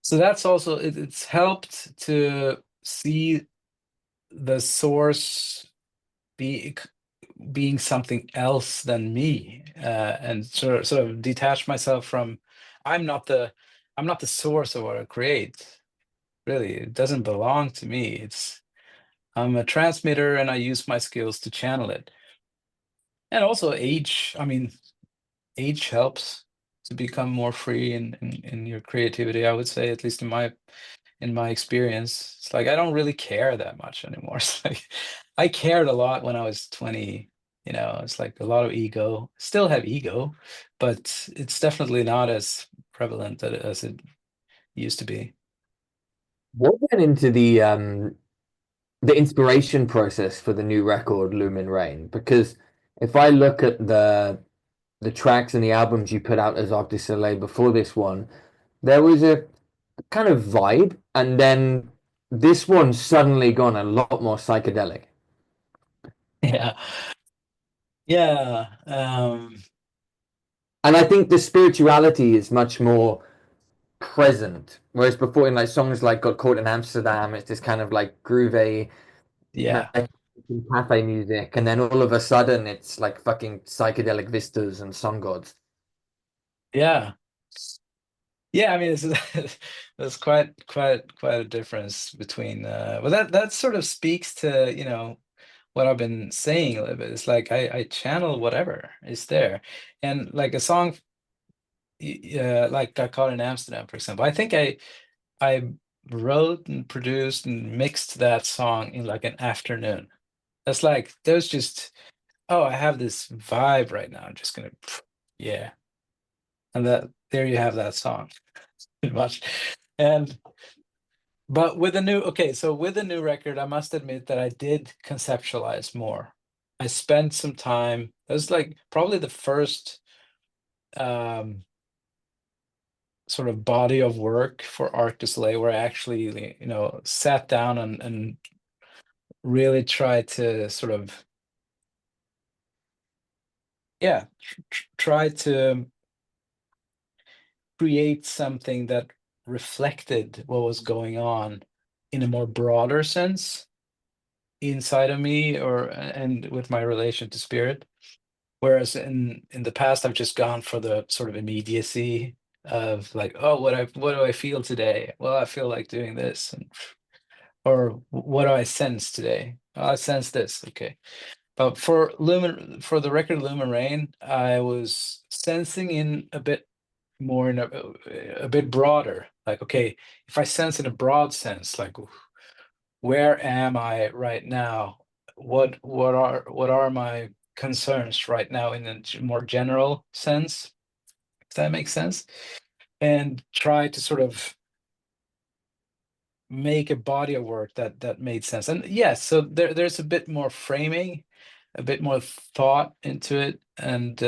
so that's also it's helped to see the source be being something else than me, and sort of detach myself from, i'm not the I'm not the source of what I create. Really, it doesn't belong to me. I'm a transmitter, and I use my skills to channel it. And also age, I mean, age helps to become more free in your creativity, I would say, at least in my experience. It's like I don't really care that much anymore. It's like I cared a lot when I was 20. It's like a lot of ego. Still have ego, but it's definitely not as prevalent as it used to be. What went into the inspiration process for the new record, Lumen Rain? Because if I look at the tracks and the albums you put out as Arc du Soleil before this one, there was a kind of vibe, and then this one's suddenly gone a lot more psychedelic. Yeah. Yeah. And I think the spirituality is much more present. Whereas before in like songs like Got Caught in Amsterdam, it's this kind of like groovy Yeah. cafe music, and then all of a sudden it's like fucking psychedelic vistas and sun gods. Yeah. Yeah, I mean, it's there's quite a difference between well, that sort of speaks to, what I've been saying a little bit. It's like I channel whatever is there. And like a song like I Caught in Amsterdam, for example. I think I wrote and produced and mixed that song in like an afternoon. That's like there's just, oh, I have this vibe right now. I'm just gonna, yeah. And that there you have that song, pretty much. And but with the new, okay, so with the new record, I must admit that I did conceptualize more. I spent some time. That was like probably the first um sort of body of work for Arc to Soleil where I actually, sat down and really tried to sort of, yeah, try to create something that reflected what was going on in a more broader sense inside of me, or and with my relation to spirit. Whereas in the past, I've just gone for the sort of immediacy of like, oh, what do I feel today? Well, I feel like doing this, or what do I sense today? Oh, I sense this. Okay. But for the record Lumen Rain, I was sensing in a bit more in a bit broader. Like, okay, if I sense in a broad sense, like where am I right now? What are my concerns right now in a more general sense? Does that make sense? And try to sort of make a body of work that made sense. And yes, so there's a bit more framing, a bit more thought into it, and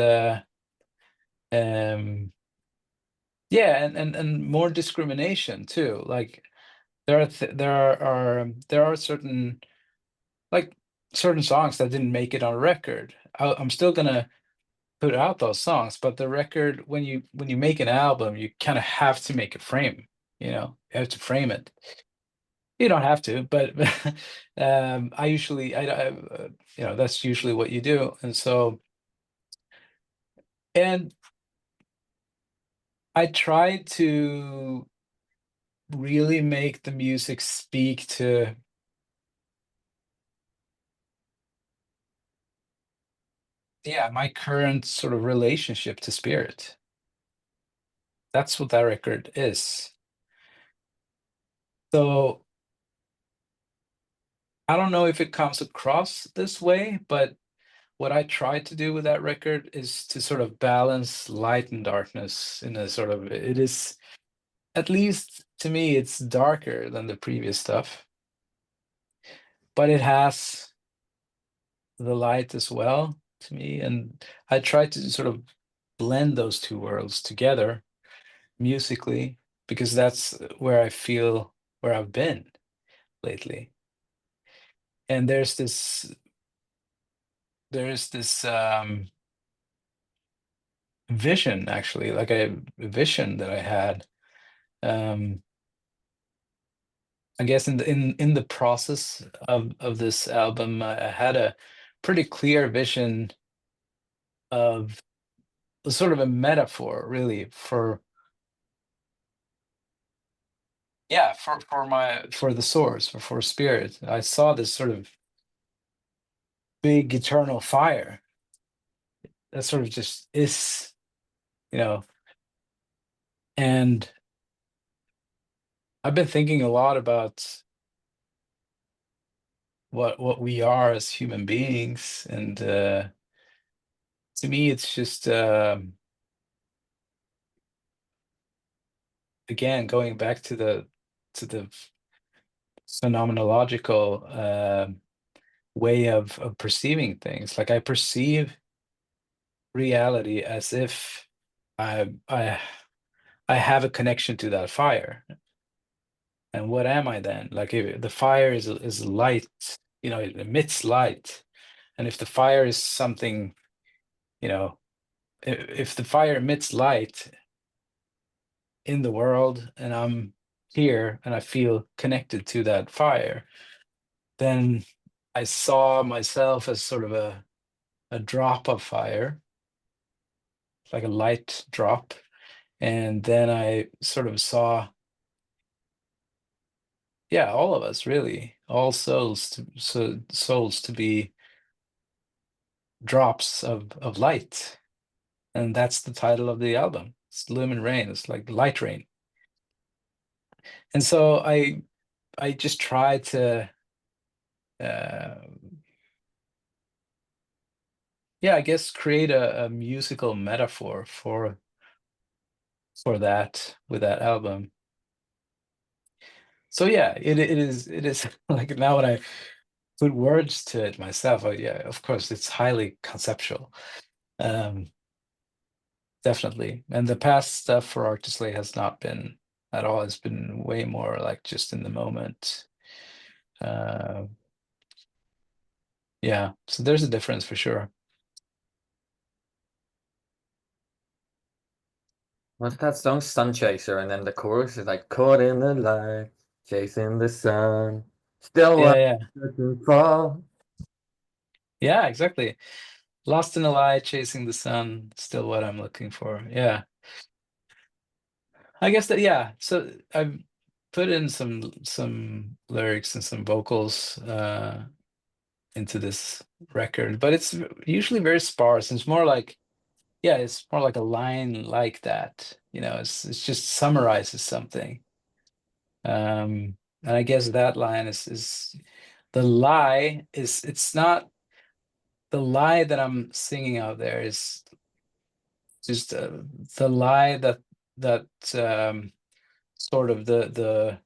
um yeah, and more discrimination too. Like there are certain, like, certain songs that didn't make it on record. I'm still gonna put out those songs, but the record, when you make an album, you kind of have to make a frame. You have to frame it. You don't have to, but I usually, that's usually what you do. And so, and I try to really make the music speak to, yeah, my current sort of relationship to spirit. That's what that record is. So I don't know if it comes across this way, but what I try to do with that record is to sort of balance light and darkness in a sort of, it is, at least to me, it's darker than the previous stuff, but it has the light as well to me. And I try to sort of blend those two worlds together musically, because that's where I feel where I've been lately. And there's this vision, actually, like a vision that I had. Um, I guess in the process of this album, I had a pretty clear vision of sort of a metaphor, really, for, yeah, for the source, for spirit. I saw this sort of big eternal fire that sort of just is, you know, and I've been thinking a lot about what we are as human beings, and to me, it's just again going back to the phenomenological way of perceiving things. Like, I perceive reality as if I I have a connection to that fire. And what am I then? Like, if the fire is light, it emits light. And if the fire is something, you know, if the fire emits light in the world, and I'm here and I feel connected to that fire, then I saw myself as sort of a drop of fire, like a light drop. And then I sort of saw, yeah, all of us, really, all souls to be drops of light. And that's the title of the album. It's Lumen Rain. It's like light rain. And so I just try to uh, yeah, I guess create a musical metaphor for that with that album. So yeah, it is like now when I put words to it myself, yeah, of course it's highly conceptual. Um, Definitely. And the past stuff for Artisley has not been at all. It's been way more like just in the moment. Uh, yeah, so there's a difference for sure. What's that song? Sun Chaser, and then the chorus is like caught in the light, chasing the sun, still Yeah, yeah. looking for. Yeah, exactly. Lost in a lie, chasing the sun, still what I'm looking for. Yeah. I guess that yeah. So I've put in some lyrics and some vocals into this record, but it's usually very sparse. It's more like yeah, it's more like a line like that. It's just summarizes something. And I guess that line is the lie is it's not the lie that I'm singing out there is just the lie that sort of the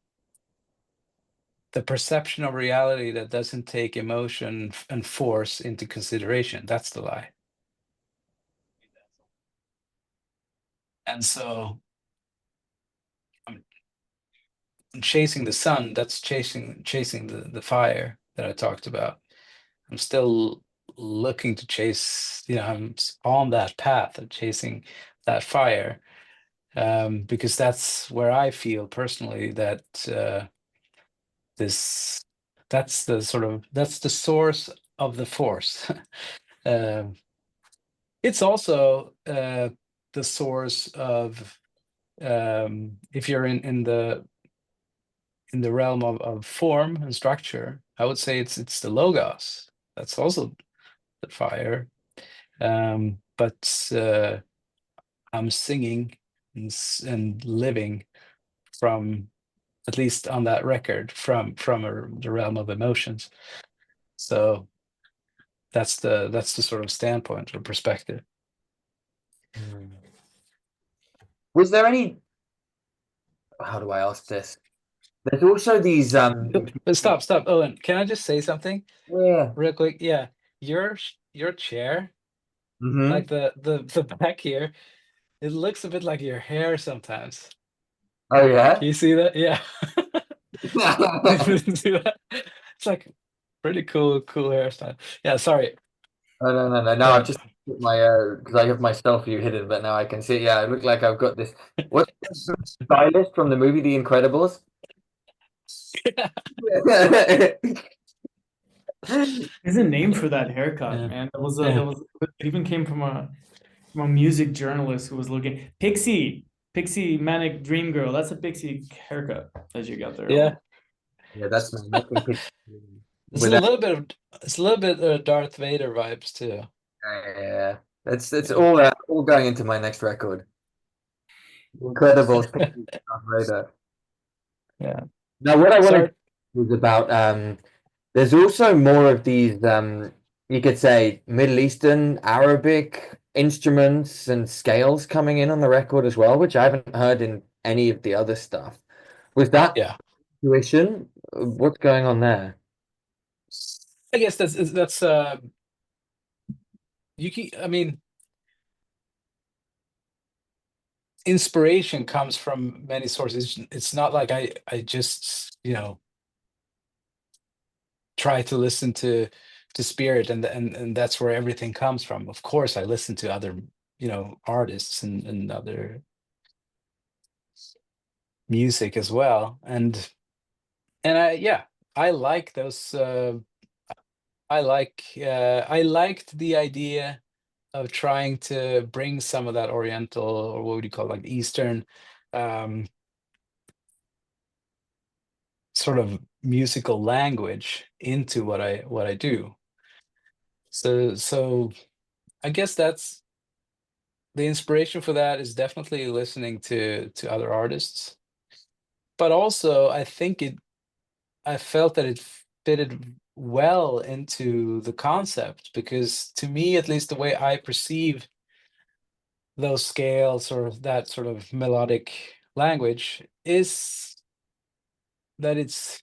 perception of reality that doesn't take emotion and force into consideration. That's the lie. And so I'm chasing the sun, that's chasing the fire that I talked about. I'm still looking to chase, I'm on that path of chasing that fire, because that's where I feel personally that this that's the source of the force. Um, it's also the source of if you're in the realm of form and structure, I would say it's the logos. That's also the fire. But I'm singing and living from, at least on that record, from the realm of emotions. So that's the sort of standpoint or perspective. Hmm. Was there any? How do I ask this? There's also these But stop, Owen. Can I just say something yeah. real quick? Yeah, your chair, Mm-hmm. like the back here, it looks a bit like your hair sometimes. Oh yeah. Can you see that? Yeah. Didn't see that. It's like pretty cool hairstyle. Yeah, sorry. Oh no no no! Now I've Yeah. just put my because I have my self view hidden, but now I can see. Yeah, it looked like I've got this. What's the stylist from the movie The Incredibles? There's a name for that haircut, Yeah. man. That Yeah. was it even came from a music journalist who was looking Pixie Manic Dream Girl. That's a Pixie haircut that you got there, Yeah. Owen. Yeah, that's my making picture It's a with that. little bit of it's a little bit Darth Vader vibes too. Yeah, it's Yeah. all going into my next record. Incredibles. Radar. Yeah. Now, what I wanted Sorry. was about there's also more of these you could say Middle Eastern Arabic instruments and scales coming in on the record as well, which I haven't heard in any of the other stuff. Was that Yeah. intuition? What's going on there? I guess that's you can I mean inspiration comes from many sources. It's not like I just, try to listen to spirit and that's where everything comes from. Of course, I listen to other, artists and other music as well. And I yeah, I like those I liked the idea of trying to bring some of that Oriental, or what would you call it, like Eastern um sort of musical language into what I do. So I guess that's the inspiration for that is definitely listening to other artists. but also I felt that it fitted well into the concept, because to me, at least, the way I perceive those scales or that sort of melodic language is that it's,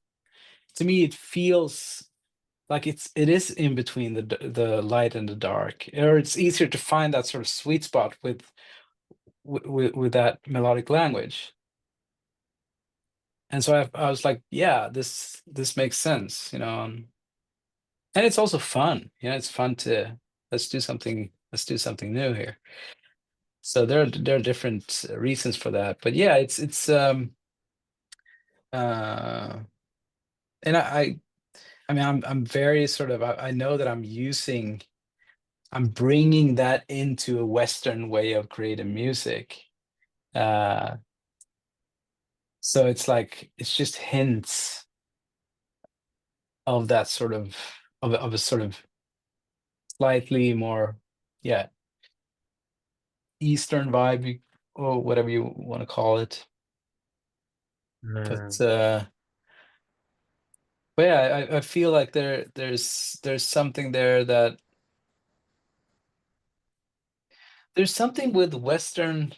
to me, it feels like it is in between the light and the dark, or it's easier to find that sort of sweet spot with that melodic language. And so I was like, yeah, this makes sense, and it's also fun. It's fun to let's do something new here. So there are different reasons for that, but yeah, it's uh and I mean, I'm very sort of, I know that I'm bringing that into a Western way of creating music. Uh, so it's like, it's just hints of that sort of a sort of slightly more, yeah, Eastern vibe, or whatever you want to call it. But Mm. uh, but yeah, I feel like there's something there, that there's something with Western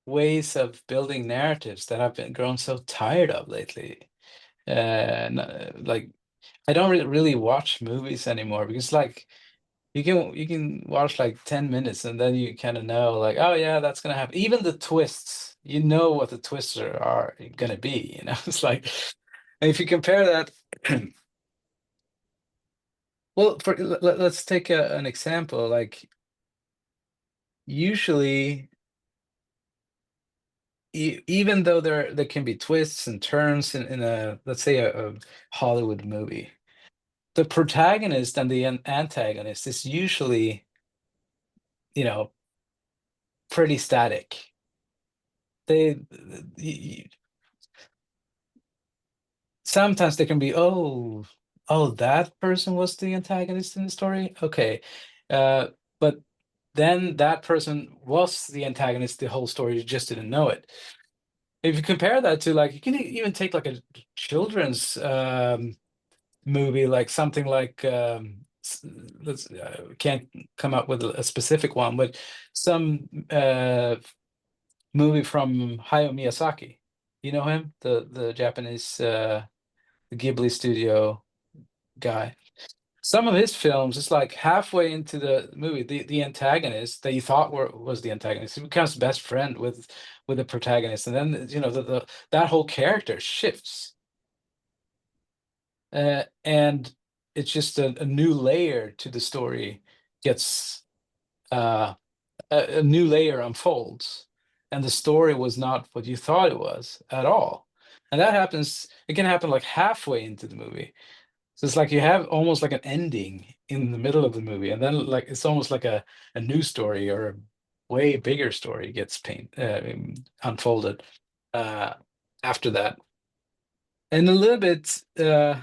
ways of building narratives that I've been grown so tired of lately. Like, I don't really watch movies anymore, because like you can watch like 10 minutes and then you kind of know, like, oh yeah, that's gonna happen. Even the twists, you know what the twists are gonna be, It's like, and if you compare that, well, let's take an example. Like, usually, even though there can be twists and turns in a, let's say, a Hollywood movie, the protagonist and the antagonist is usually, you know, pretty static. They sometimes they can be, oh, that person was the antagonist in the story. Okay, uh, but then that person was the antagonist the whole story. You just didn't know it. If you compare that to, like, you can even take like a children's movie, like something like, let's can't come up with a specific one, but some movie from Hayao Miyazaki. You know him, the Japanese Ghibli studio guy. Some of his films, it's like halfway into the movie, the antagonist that you thought was the antagonist, he becomes best friend with the protagonist, and then that whole character shifts, and it's just a new layer to the story gets uh, a new layer unfolds, and the story was not what you thought it was at all. And that happens, it can happen like halfway into the movie. So it's like you have almost like an ending in the middle of the movie, and then like it's almost like a new story, or a way bigger story gets unfolded uh, after that. And a little bit, to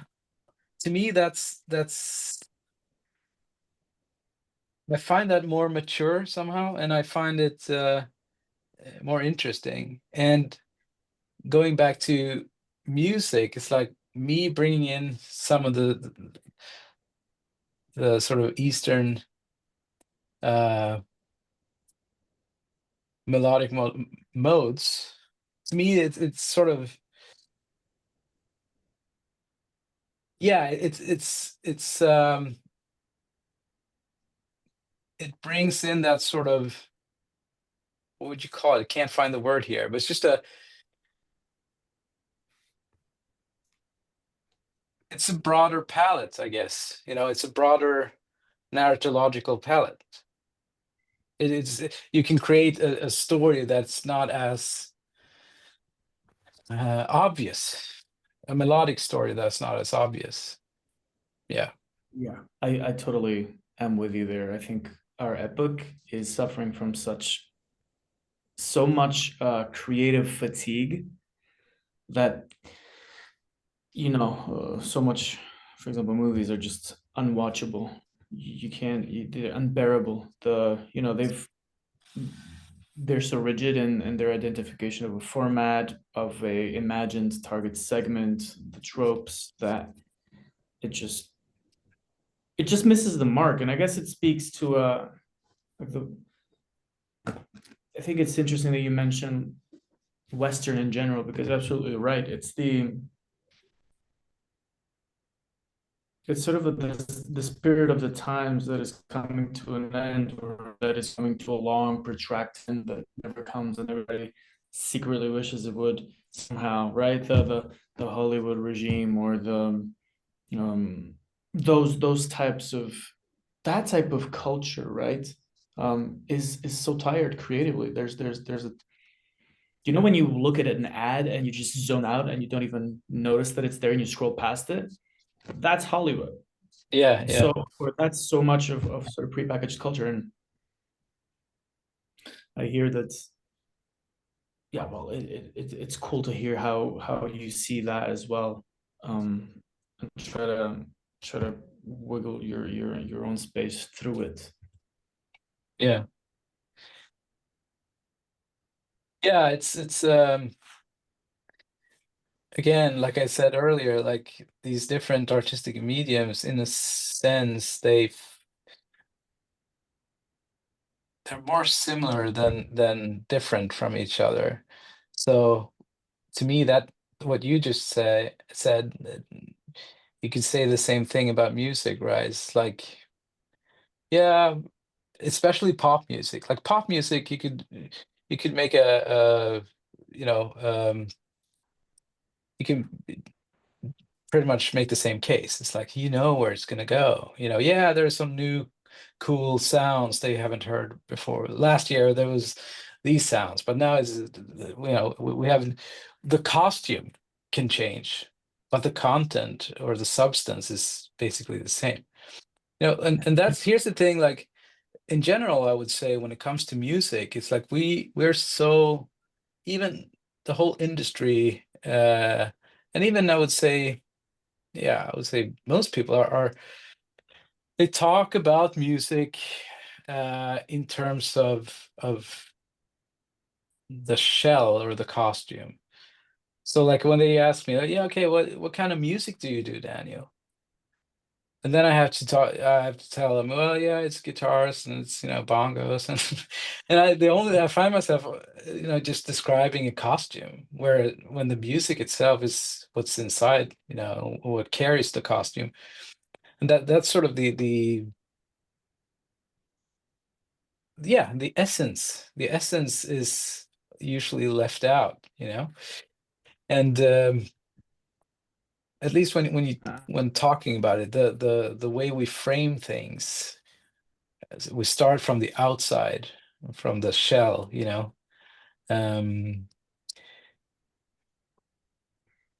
me, that's I find that more mature somehow, and I find it more interesting. And going back to music, it's like me bringing in some of the sort of Eastern uh, melodic modes. To me, it's sort of, yeah, it brings in that sort of, what would you call it? I can't find the word here, but it's a broader palette, I guess. It's a broader narratological palette. You can create a story that's not as obvious, a melodic story that's not as obvious. Yeah. Yeah, I totally am with you there. I think our epoch is suffering from so much creative fatigue that so much. For example, movies are just unwatchable. You can't. They're unbearable. They've they're so rigid in their identification of a format, of a imagined target segment, the tropes, that it just it just misses the mark. And I guess it speaks to like the I think it's interesting that you mentioned Western in general, because you're absolutely right. It's sort of the spirit of the times that is coming to an end, or that is coming to a long protracted that never comes, and everybody secretly wishes it would somehow, right? The Hollywood regime, or the um those types of that type of culture, right? Is so tired creatively. There's a when you look at an ad and you just zone out and you don't even notice that it's there and you scroll past it? That's Hollywood. Yeah, yeah, So, or that's so much of sort of prepackaged culture. And I hear that, yeah, well, it's cool to hear how you see that as well. And try to wiggle your own space through it. yeah, yeah. It's again, like I said earlier, like these different artistic mediums, in a sense, they're more similar than different from each other. So to me, that what you just said, you could say the same thing about music, right? It's like, yeah, especially pop music. Like pop music, you could make a you know you can pretty much make the same case. It's like, where it's gonna go. Yeah, there's some new cool sounds they haven't heard before. Last year there was these sounds, but now we have the costume can change, but the content or the substance is basically the same. And that's here's the thing, like in general, I would say when it comes to music, it's like we're so, even the whole industry, and even I would say, yeah, I would say most people are they talk about music in terms of the shell or the costume. So like when they ask me, like, yeah, okay, what kind of music do you do, Daniel? And then I have to tell them, well, yeah, it's guitars and it's bongos and I find myself just describing a costume, where when the music itself is what's inside, what carries the costume. And that's sort of the yeah, the essence. The essence is usually left out. And at least when talking about it, the way we frame things, we start from the outside, from the shell. Um,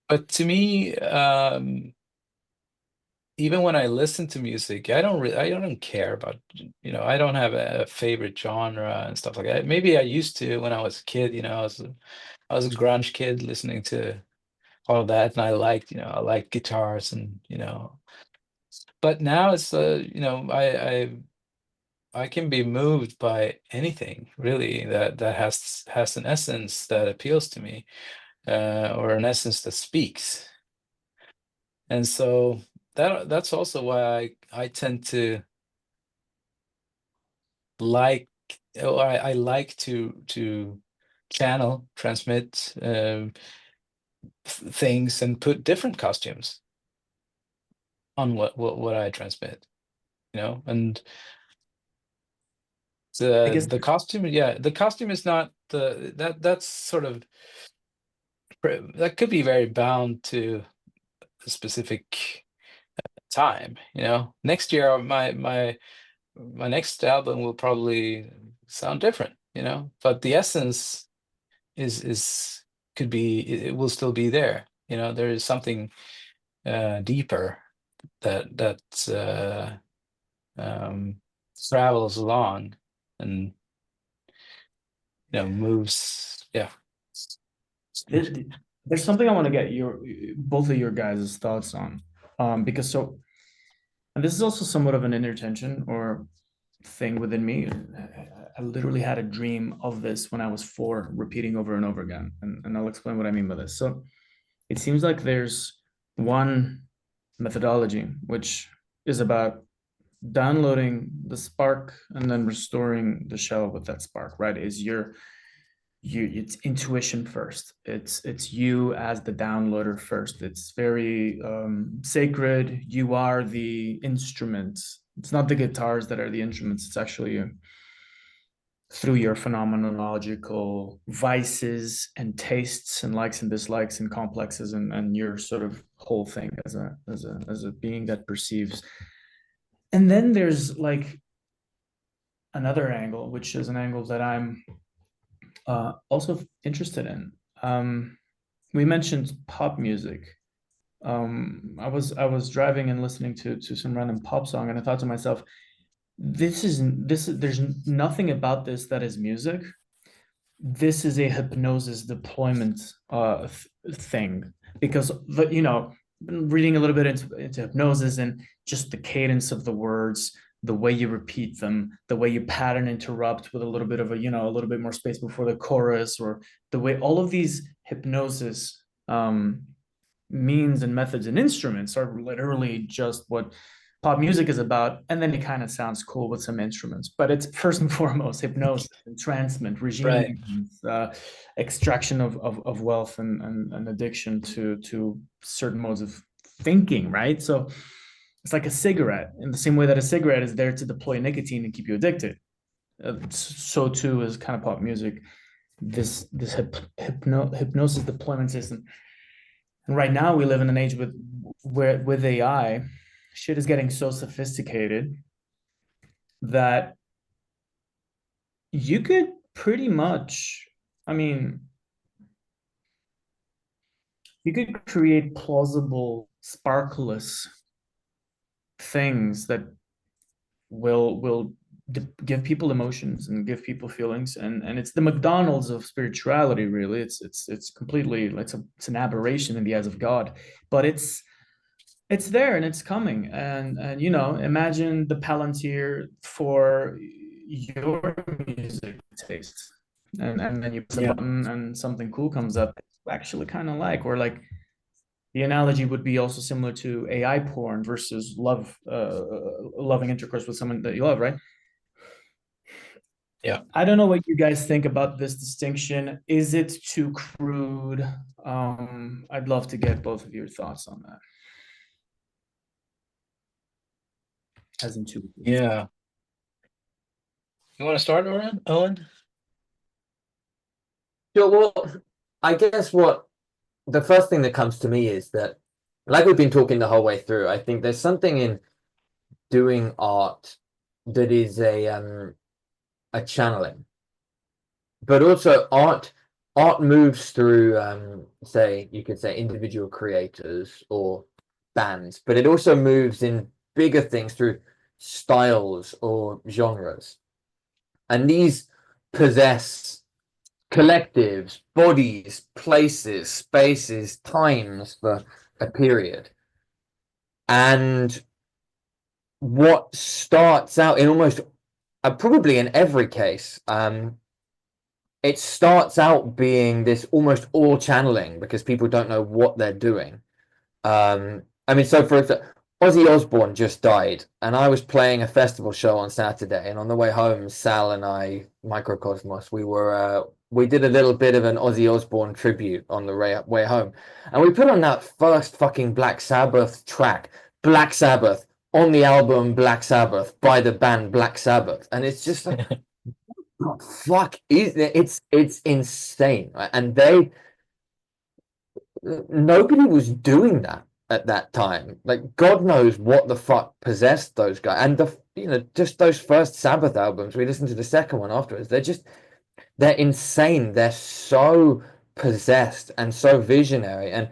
but to me, even when I listen to music, I don't care about, I don't have a favorite genre and stuff like that. Maybe I used to when I was a kid, I was a grunge kid listening to all of that, and I liked guitars and. But now it's I can be moved by anything really that has an essence that appeals to me, or an essence that speaks. And so that's also why I tend to like, or I like to transmit things and put different costumes on what I transmit. And I the guess the costume, yeah, the costume is not that's sort of that could be very bound to a specific time. Next year my next album will probably sound different. But the essence is could be, it will still be there. There is something deeper that um travels along and moves. Yeah. there's something I want to get your both of your guys' thoughts on, because and this is also somewhat of an inner tension, or thing within me. I literally had a dream of this when I was 4, repeating over and over again. And I'll explain what I mean by this. So it seems like there's one methodology which is about downloading the spark and then restoring the shell with that spark, right? Is it's intuition first. It's you as the downloader first. It's very sacred. You are the instruments. It's not the guitars that are the instruments. It's actually you, through your phenomenological vices and tastes and likes and dislikes and complexes and your sort of whole thing as a being that perceives. And then there's like another angle, which is an angle that I'm also interested in. We mentioned pop music. I was driving and listening to some random pop song, and I thought to myself, there's nothing about this that is music. This is a hypnosis deployment thing, because reading a little bit into hypnosis and just the cadence of the words, the way you repeat them, the way you pattern interrupt with a little bit of a little bit more space before the chorus, or the way all of these hypnosis means and methods and instruments are literally just what pop music is about. And then it kind of sounds cool with some instruments, but it's first and foremost hypnosis, entrancement, regime Right. maintenance, extraction of wealth and addiction to certain modes of thinking, right? So it's like a cigarette, in the same way that a cigarette is there to deploy nicotine and keep you addicted. So too is kind of pop music, this hypnosis deployment system. And right now we live in an age with AI, shit is getting so sophisticated that you could pretty much, I mean, you could create plausible, sparkless things that will give people emotions and give people feelings, and it's the McDonald's of spirituality, really. It's completely like it's an aberration in the eyes of God, but it's there and it's coming. And imagine the Palantir for your music taste, and then you press a Yeah. button and something cool comes up actually kind of like, or like the analogy would be also similar to AI porn versus loving intercourse with someone that you love, right? Yeah. I don't know what you guys think about this distinction. Is it too crude? I'd love to get both of your thoughts on that. As intuitive. Yeah. You want to start, Owen? Sure, well, I guess what the first thing that comes to me is that, like we've been talking the whole way through, I think there's something in doing art that is a channeling, but also art moves through say you could say individual creators or bands, but it also moves in bigger things through styles or genres, and these possess collectives, bodies, places, spaces, times for a period. And what starts out in almost probably in every case, it starts out being this almost all channeling because people don't know what they're doing. I mean, so for example, Ozzy Osbourne just died, and I was playing a festival show on Saturday, and on the way home, Sal and I, Microcosmos, we did a little bit of an Ozzy Osbourne tribute on the way home, and we put on that first fucking Black Sabbath track, Black Sabbath, on the album Black Sabbath by the band Black Sabbath, and it's just like, what the fuck is it? It's insane, right? And nobody was doing that at that time. Like God knows what the fuck possessed those guys. And just those first Sabbath albums, we listened to the second one afterwards. They're insane. They're so possessed and so visionary. And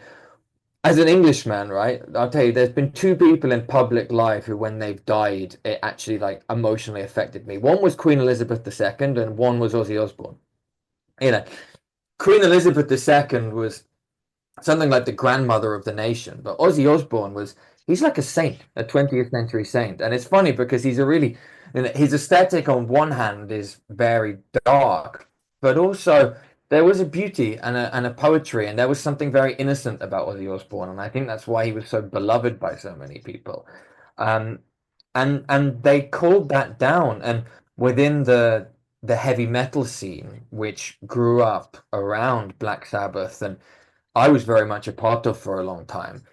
as an Englishman, right, I'll tell you, there's been two people in public life who, when they've died, it actually like emotionally affected me. One was Queen Elizabeth II, and one was Ozzy Osbourne. You know, Queen Elizabeth II was something like the grandmother of the nation. But Ozzy Osbourne was he's like a saint, a 20th century saint. And it's funny because he's a really, his aesthetic on one hand is very dark, but also there was a beauty and a poetry, and there was something very innocent about Ozzy Osbourne, and I think that's why he was so beloved by so many people. Um, and they called that down, and within the heavy metal scene, which grew up around Black Sabbath, and I was very much a part of for a long time.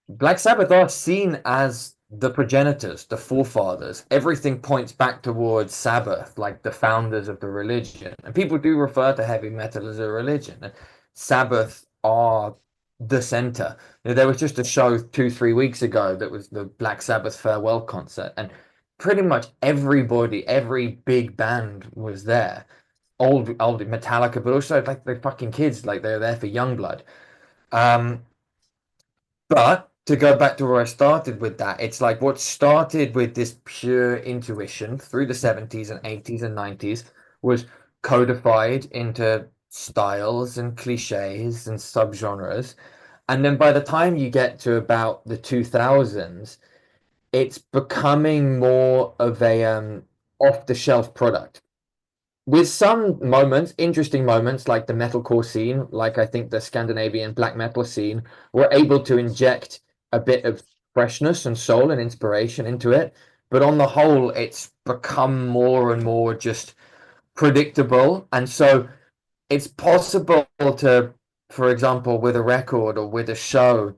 Black Sabbath are seen as the progenitors, the forefathers. Everything points back towards Sabbath, like the founders of the religion. And people do refer to heavy metal as a religion. And Sabbath are the center. There was just a show 2, 3 weeks ago that was the Black Sabbath farewell concert, and pretty much everybody, every big band was there. Old Metallica, but also like the fucking kids, like they're there for Youngblood. Um, but to go back to where I started with that, it's like what started with this pure intuition through the 70s and 80s and 90s was codified into styles and cliches and subgenres. And then by the time you get to about the 2000s, it's becoming more of a off-the-shelf product with some moments, interesting moments, like the metalcore scene, like I think the Scandinavian black metal scene, were able to inject a bit of freshness and soul and inspiration into it. But on the whole, it's become more and more just predictable. And so it's possible to, for example, with a record or with a show,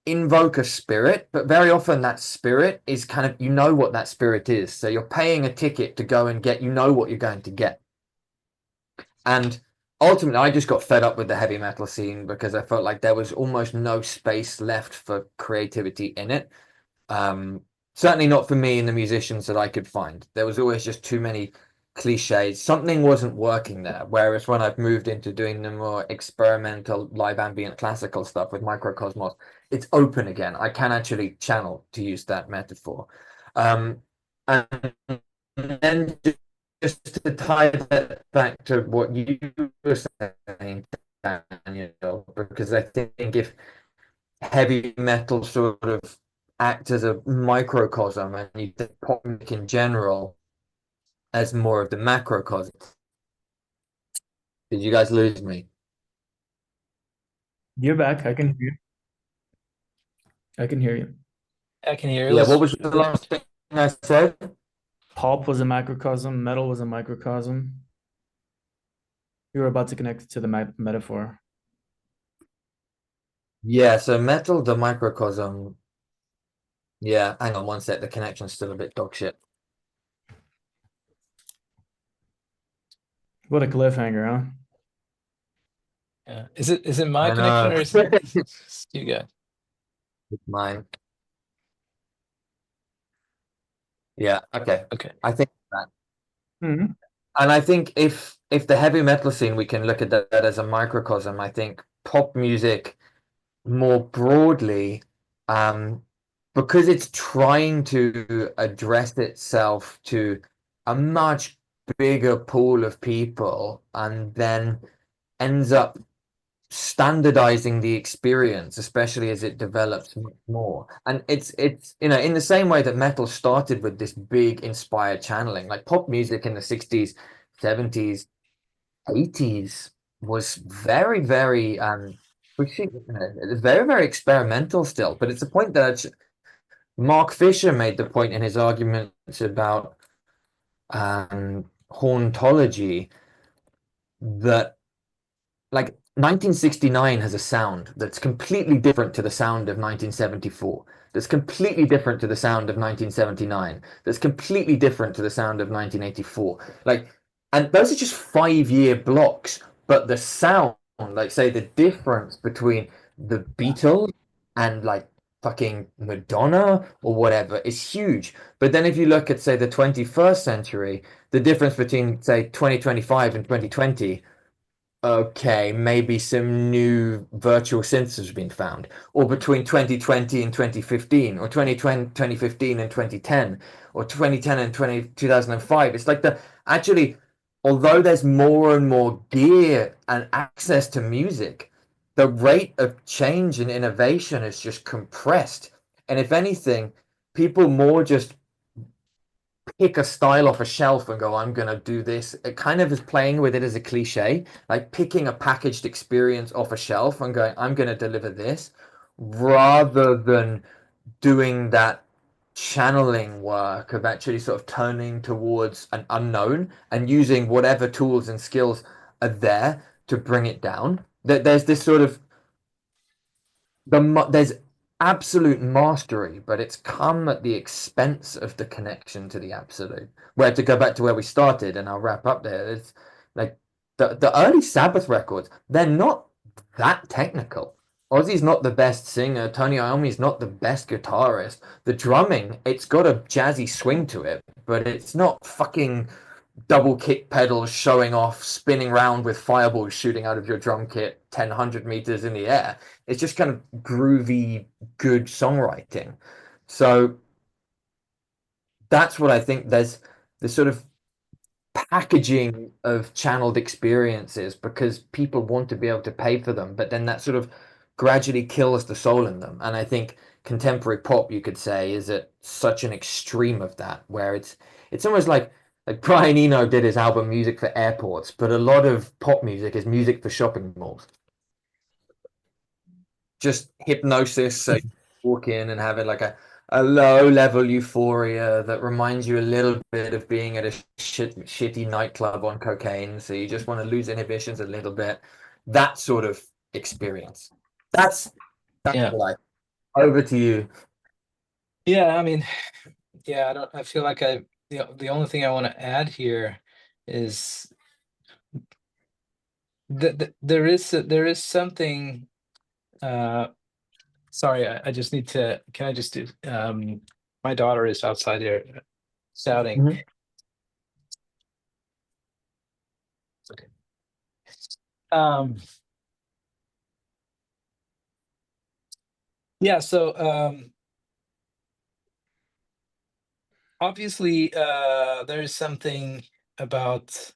invoke a spirit, but very often that spirit is kind of, you know what that spirit is. So you're paying a ticket to go and get, you know what you're going to get. And ultimately, I just got fed up with the heavy metal scene because I felt like there was almost no space left for creativity in it. Um, Certainly not for me and the musicians that I could find. There was always just too many cliches. Something wasn't working there. Whereas when I've moved into doing the more experimental live ambient classical stuff with Microcosmos, it's open again. I can actually channel, to use that metaphor. And then just to tie that back to what you were saying, Daniel, because I think if heavy metal sort of acts as a microcosm and you think pop music in general as more of the macrocosm. Did you guys lose me? You're back. I can hear you. I can hear you. I can hear it Yeah, what was was the last thing I said? Pulp was a macrocosm. Metal was a microcosm. You were about to connect to the metaphor. Yeah, so metal, the microcosm. Yeah, hang on one sec. The connection's still a bit dog shit. What a cliffhanger, huh? yeah. Is it my I connection know. or is it you guys? It's mine. Yeah, okay. Okay. I think that. Mm-hmm. And I think if the heavy metal scene, we can look at that as a microcosm. I think pop music more broadly, um, because it's trying to address itself to a much bigger pool of people and then ends up standardizing the experience, especially as it develops much more. And it's in the same way that metal started with this big inspired channeling, like pop music in the 60s, 70s, 80s was very, very it's very, very experimental still. But it's a point that Mark Fisher made the point in his arguments about hauntology that like 1969 has a sound that's completely different to the sound of 1974, that's completely different to the sound of 1979, that's completely different to the sound of 1984. Like, and those are just 5 year blocks, but the sound, like say the difference between the Beatles and like fucking Madonna or whatever is huge. But then if you look at say the 21st century, the difference between say 2025 and 2020, okay, maybe some new virtual synths has been found, or between 2020 and 2015, or 2020, 2015 and 2010, or 2010 and 2005. It's like actually, although there's more and more gear and access to music, the rate of change and innovation is just compressed. And if anything, people more just pick a style off a shelf and go, I'm gonna do this. It kind of is playing with it as a cliche, like picking a packaged experience off a shelf and going, I'm gonna deliver this, rather than doing that channeling work of actually sort of turning towards an unknown and using whatever tools and skills are there to bring it down. There's this sort of there's absolute mastery, but it's come at the expense of the connection to the absolute. Where to go back to where we started, and I'll wrap up there. It's like the early Sabbath records, they're not that technical. Ozzy's not the best singer. Tony Iommi's not the best guitarist. The drumming, it's got a jazzy swing to it, but it's not fucking double kick pedals showing off, spinning around with fireballs shooting out of your drum kit 100 meters in the air. It's just kind of groovy, good songwriting. So that's what I think. There's this sort of packaging of channeled experiences because people want to be able to pay for them, but then that sort of gradually kills the soul in them. And I think contemporary pop, you could say, is at such an extreme of that, where it's almost like Brian Eno did his album Music for Airports, but a lot of pop music is music for shopping malls. Just hypnosis, so you walk in and have it like a low level euphoria that reminds you a little bit of being at a shitty nightclub on cocaine. So you just want to lose inhibitions a little bit. That sort of experience. That's Yeah. what over to you. Yeah, I mean, yeah, I feel like the only thing I want to add here is that there is something sorry, I just need to, can I just do, my daughter is outside here shouting. Mhm. Okay. Um, yeah, so obviously there is something about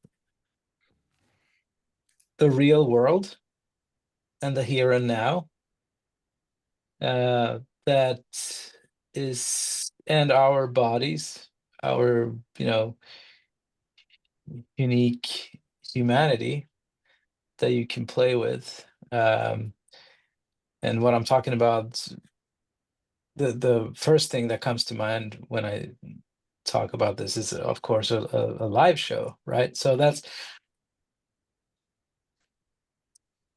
the real world and the here and now that is, and our bodies, our, unique humanity that you can play with. And what I'm talking about, the first thing that comes to mind when I talk about this is, of course, a live show, right? So that's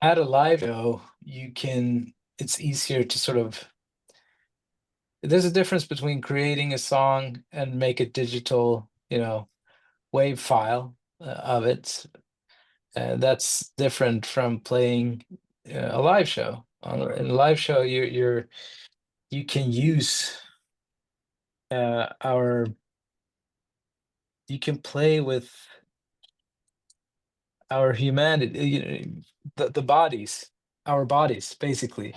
at a live show, it's easier to sort of, there's a difference between creating a song and make a digital, wave file of it. That's different from playing a live show. In a live show, you can use our you can play with our humanity, the bodies, our bodies, basically.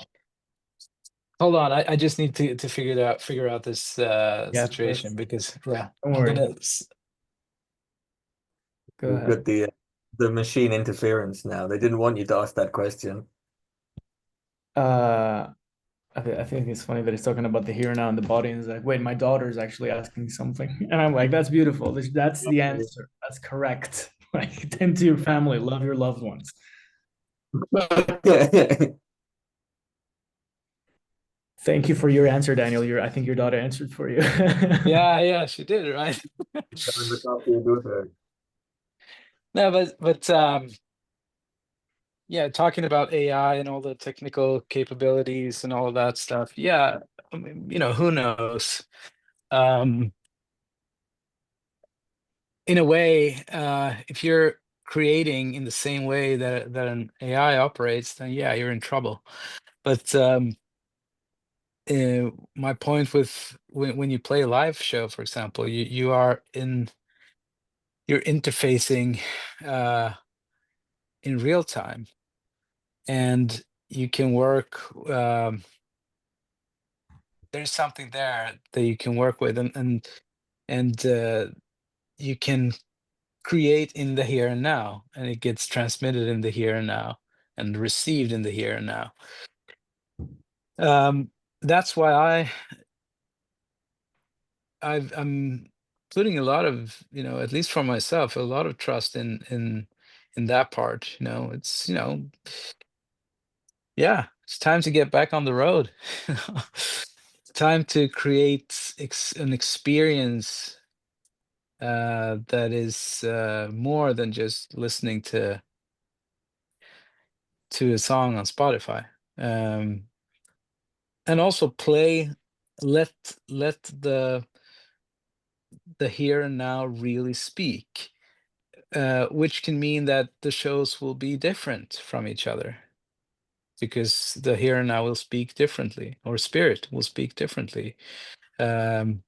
Hold on, I just need to figure out this Yeah, situation, because yeah, don't I'm worry. gonna Go We've ahead. got the machine interference now. They didn't want you to ask that question. Uh, I think it's funny that he's talking about the here and now and the body, and he's like, wait, my daughter's actually asking something, and I'm like, that's beautiful. That's the answer. That's correct. Like, tend to your family, love your loved ones. Thank you for your answer, Daniel. I think your daughter answered for you. yeah, she did, right? No, but yeah, talking about AI and all the technical capabilities and all of that stuff. Yeah, I mean, who knows? Um, in a way, if you're creating in the same way that an AI operates, then yeah, you're in trouble. But my point with when you play a live show, for example, you're interfacing uh, in real time, and you can work. There's something there that you can work with, and you can create in the here and now, and it gets transmitted in the here and now and received in the here and now. That's why I'm putting a lot of, at least for myself, a lot of trust in that part. It's, yeah, it's time to get back on the road. It's time to create an experience that is more than just listening to a song on Spotify. Um, and also let let the here and now really speak, which can mean that the shows will be different from each other because the here and now will speak differently, or spirit will speak differently. Um,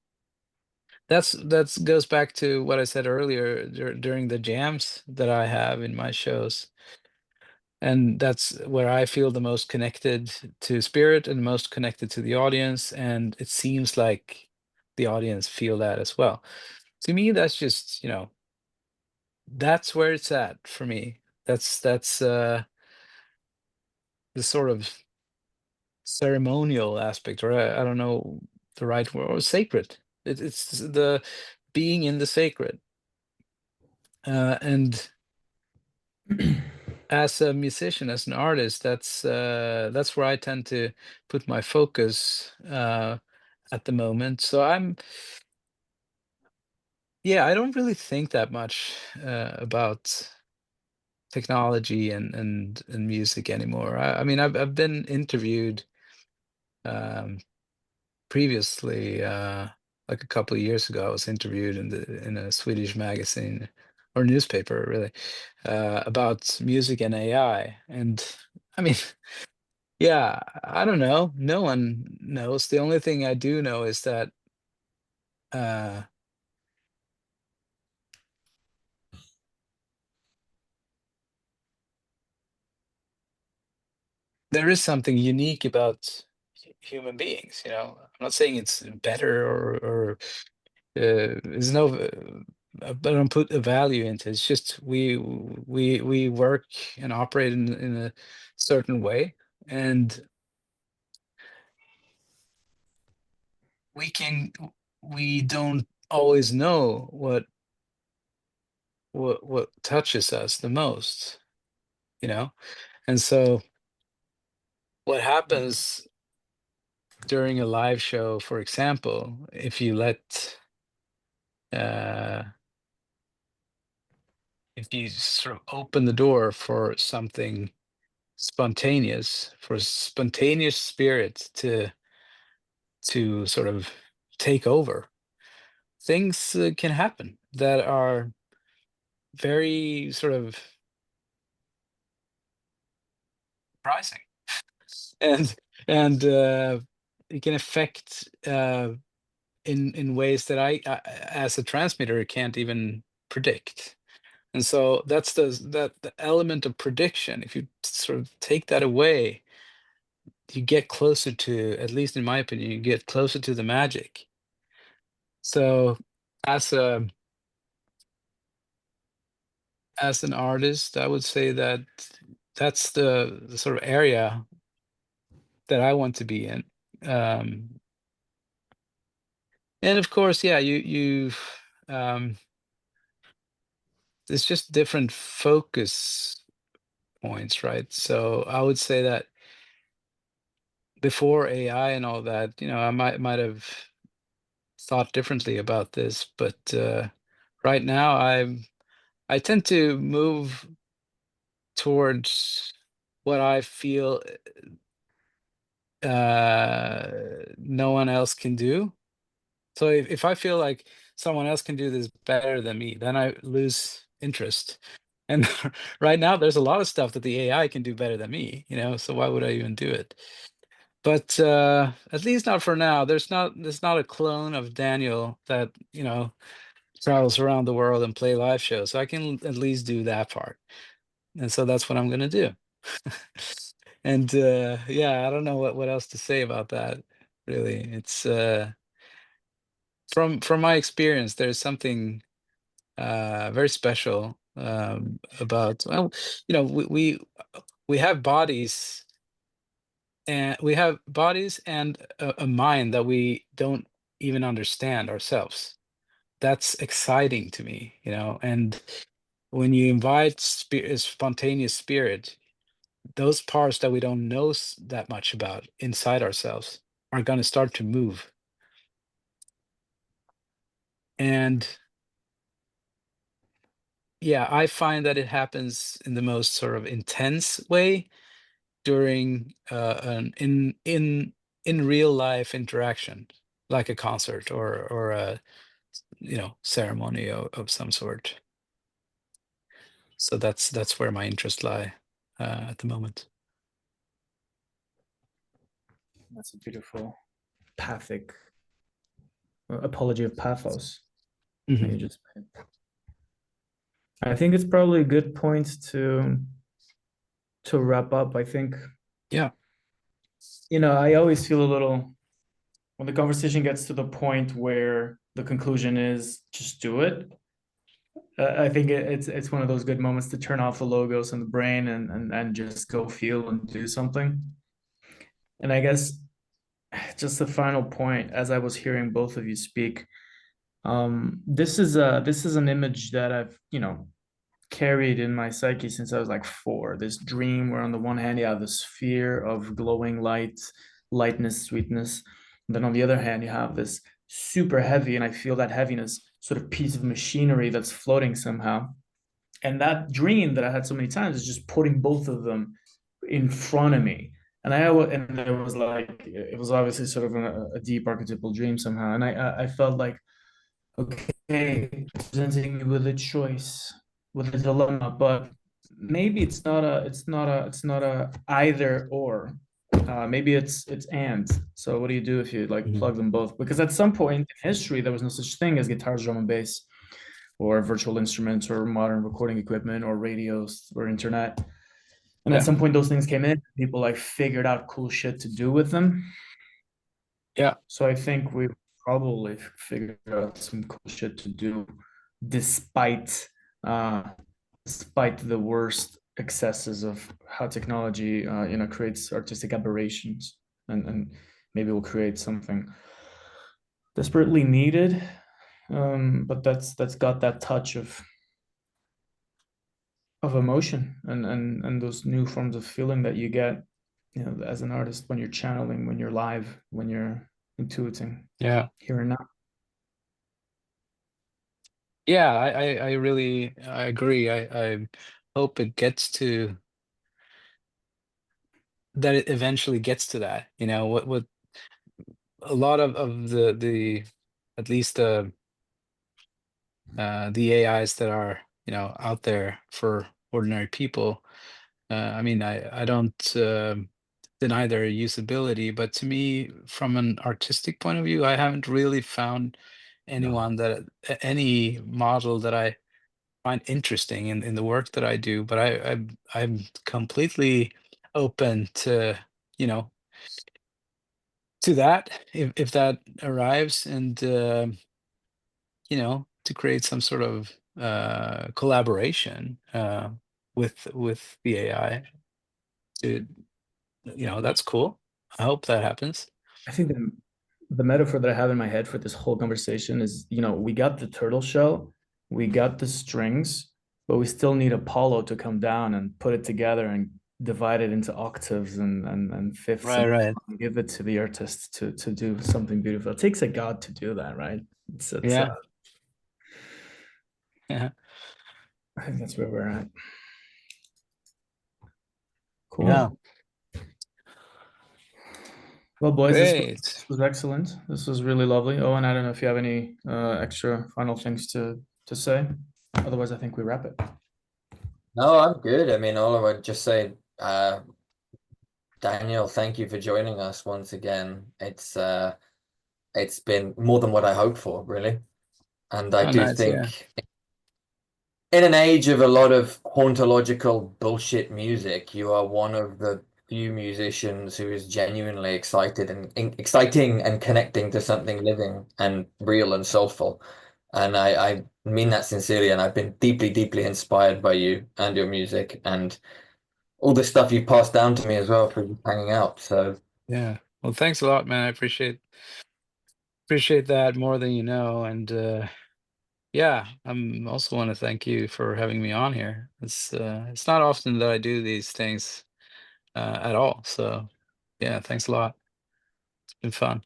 that's goes back to what I said earlier during the jams that I have in my shows, and that's where I feel the most connected to spirit and most connected to the audience, and it seems like the audience feel that as well. To me, that's just, that's where it's at for me. That's the sort of ceremonial aspect, or I don't know the right word, or sacred. It's the being in the sacred. And as a musician, as an artist, that's where I tend to put my focus at the moment. So yeah, I don't really think that much about technology and music anymore. I mean, I've been interviewed um, previously, like a couple of years ago. I was interviewed in a Swedish magazine or newspaper, really, about music and AI. And I mean, yeah, I don't know. No one knows. The only thing I do know is that uh, there is something unique about human beings. I'm not saying it's better or there's no I don't put a value into it. It's just we work and operate in a certain way, and we can we don't always know what touches us the most, you know. And so what happens during a live show, for example, uh if you sort of open the door for something spontaneous, for spontaneous spirit to sort of take over, things can happen that are very sort of surprising, and and it can affect in ways that I as a transmitter can't even predict. And so that's the element of prediction. If you sort of take that away, you get closer to, at least in my opinion, you get closer to the magic. So as a as an artist, I would say that that's the sort of area that I want to be in. Um, and of course, yeah, um, it's just different focus points, right? So I would say that before AI and all that, I might have thought differently about this, but right now I tend to move towards what I feel no one else can do. So if I feel like someone else can do this better than me, then I lose interest. And right now, there's a lot of stuff that the AI can do better than me, so why would I even do it? But at least not for now. There's not a clone of Daniel that, travels around the world and play live shows. So I can at least do that part. And so that's what I'm gonna do. And yeah, I don't know what else to say about that, really. It's from my experience, there's something very special about, well, we have bodies and a mind that we don't even understand ourselves. That's exciting to me, and when you invite spontaneous spirit, those parts that we don't know that much about inside ourselves are going to start to move. And yeah, I find that it happens in the most sort of intense way during an in real life interaction, like a concert or a ceremony of some sort. So that's where my interests lie at the moment. That's a beautiful pathic apology of pathos that you Hmm. just made. I think it's probably a good point to wrap up. I think, Yeah. I always feel a little when the conversation gets to the point where the conclusion is just do it. I think it's one of those good moments to turn off the logos in the brain and just go feel and do something. And I guess just the final point, as I was hearing both of you speak, this is an image that I've carried in my psyche since I was like 4. This dream where on the one hand you have the sphere of glowing light, lightness, sweetness. And then on the other hand, you have this super heavy, and I feel that heaviness, sort of piece of machinery that's floating somehow. And that dream that I had so many times is just putting both of them in front of me. And it was like it was obviously sort of a deep archetypal dream somehow. And I felt like, okay, presenting me with a choice, with a dilemma, but maybe it's not a either or. Maybe it's and. So what do you do if you like Hmm. plug them both? Because at some point in history, there was no such thing as guitars, drum and bass, or virtual instruments, or modern recording equipment, or radios, or internet. And at Yeah. some point, those things came in. People like figured out cool shit to do with them. Yeah. So I think we probably figured out some cool shit to do despite uh despite the worst excesses of how technology creates artistic aberrations, and maybe we'll create something desperately needed, but that's got that touch of emotion and those new forms of feeling that you get as an artist when you're channeling, when you're live, when you're intuiting Yeah. here and now. Yeah. I really I agree. I hope it gets to that. It eventually gets to that. What a lot of the at least the AIs that are out there for ordinary people. I mean, I don't deny their usability, but to me, from an artistic point of view, I haven't really found anyone that any model that I find interesting in the work that I do. But I'm completely open to you know to that if that arrives, and to create some sort of collaboration with the AI. To, that's cool. I hope that happens. I think the metaphor that I have in my head for this whole conversation is, we got the turtle shell, we got the strings, but we still need Apollo to come down and put it together and divide it into octaves and fifths Right, and right. give it to the artist to do something beautiful. It takes a god to do that, right? It's Yeah. Yeah. I think that's where we're at. Yeah. Cool. Well, boys, this Great. was excellent. This was really lovely. Oh, and I don't know if you have any extra final things to say. Otherwise, I think we wrap it. No, I'm good. I mean, all I would just say, Daniel, thank you for joining us once again. It's been more than what I hoped for, really. And I Oh, do nice. Yeah. think in an age of a lot of hauntological bullshit music, you are one of the few musicians who is genuinely excited and exciting and connecting to something living and real and soulful. And I mean that sincerely, and I've been deeply, deeply inspired by you and your music and all the stuff you've passed down to me as well for just hanging out. So Yeah. Well, thanks a lot, man. I appreciate appreciate that more than you know. And yeah, I'm also want to thank you for having me on here. It's not often that I do these things at all. So yeah, thanks a lot. It's been fun.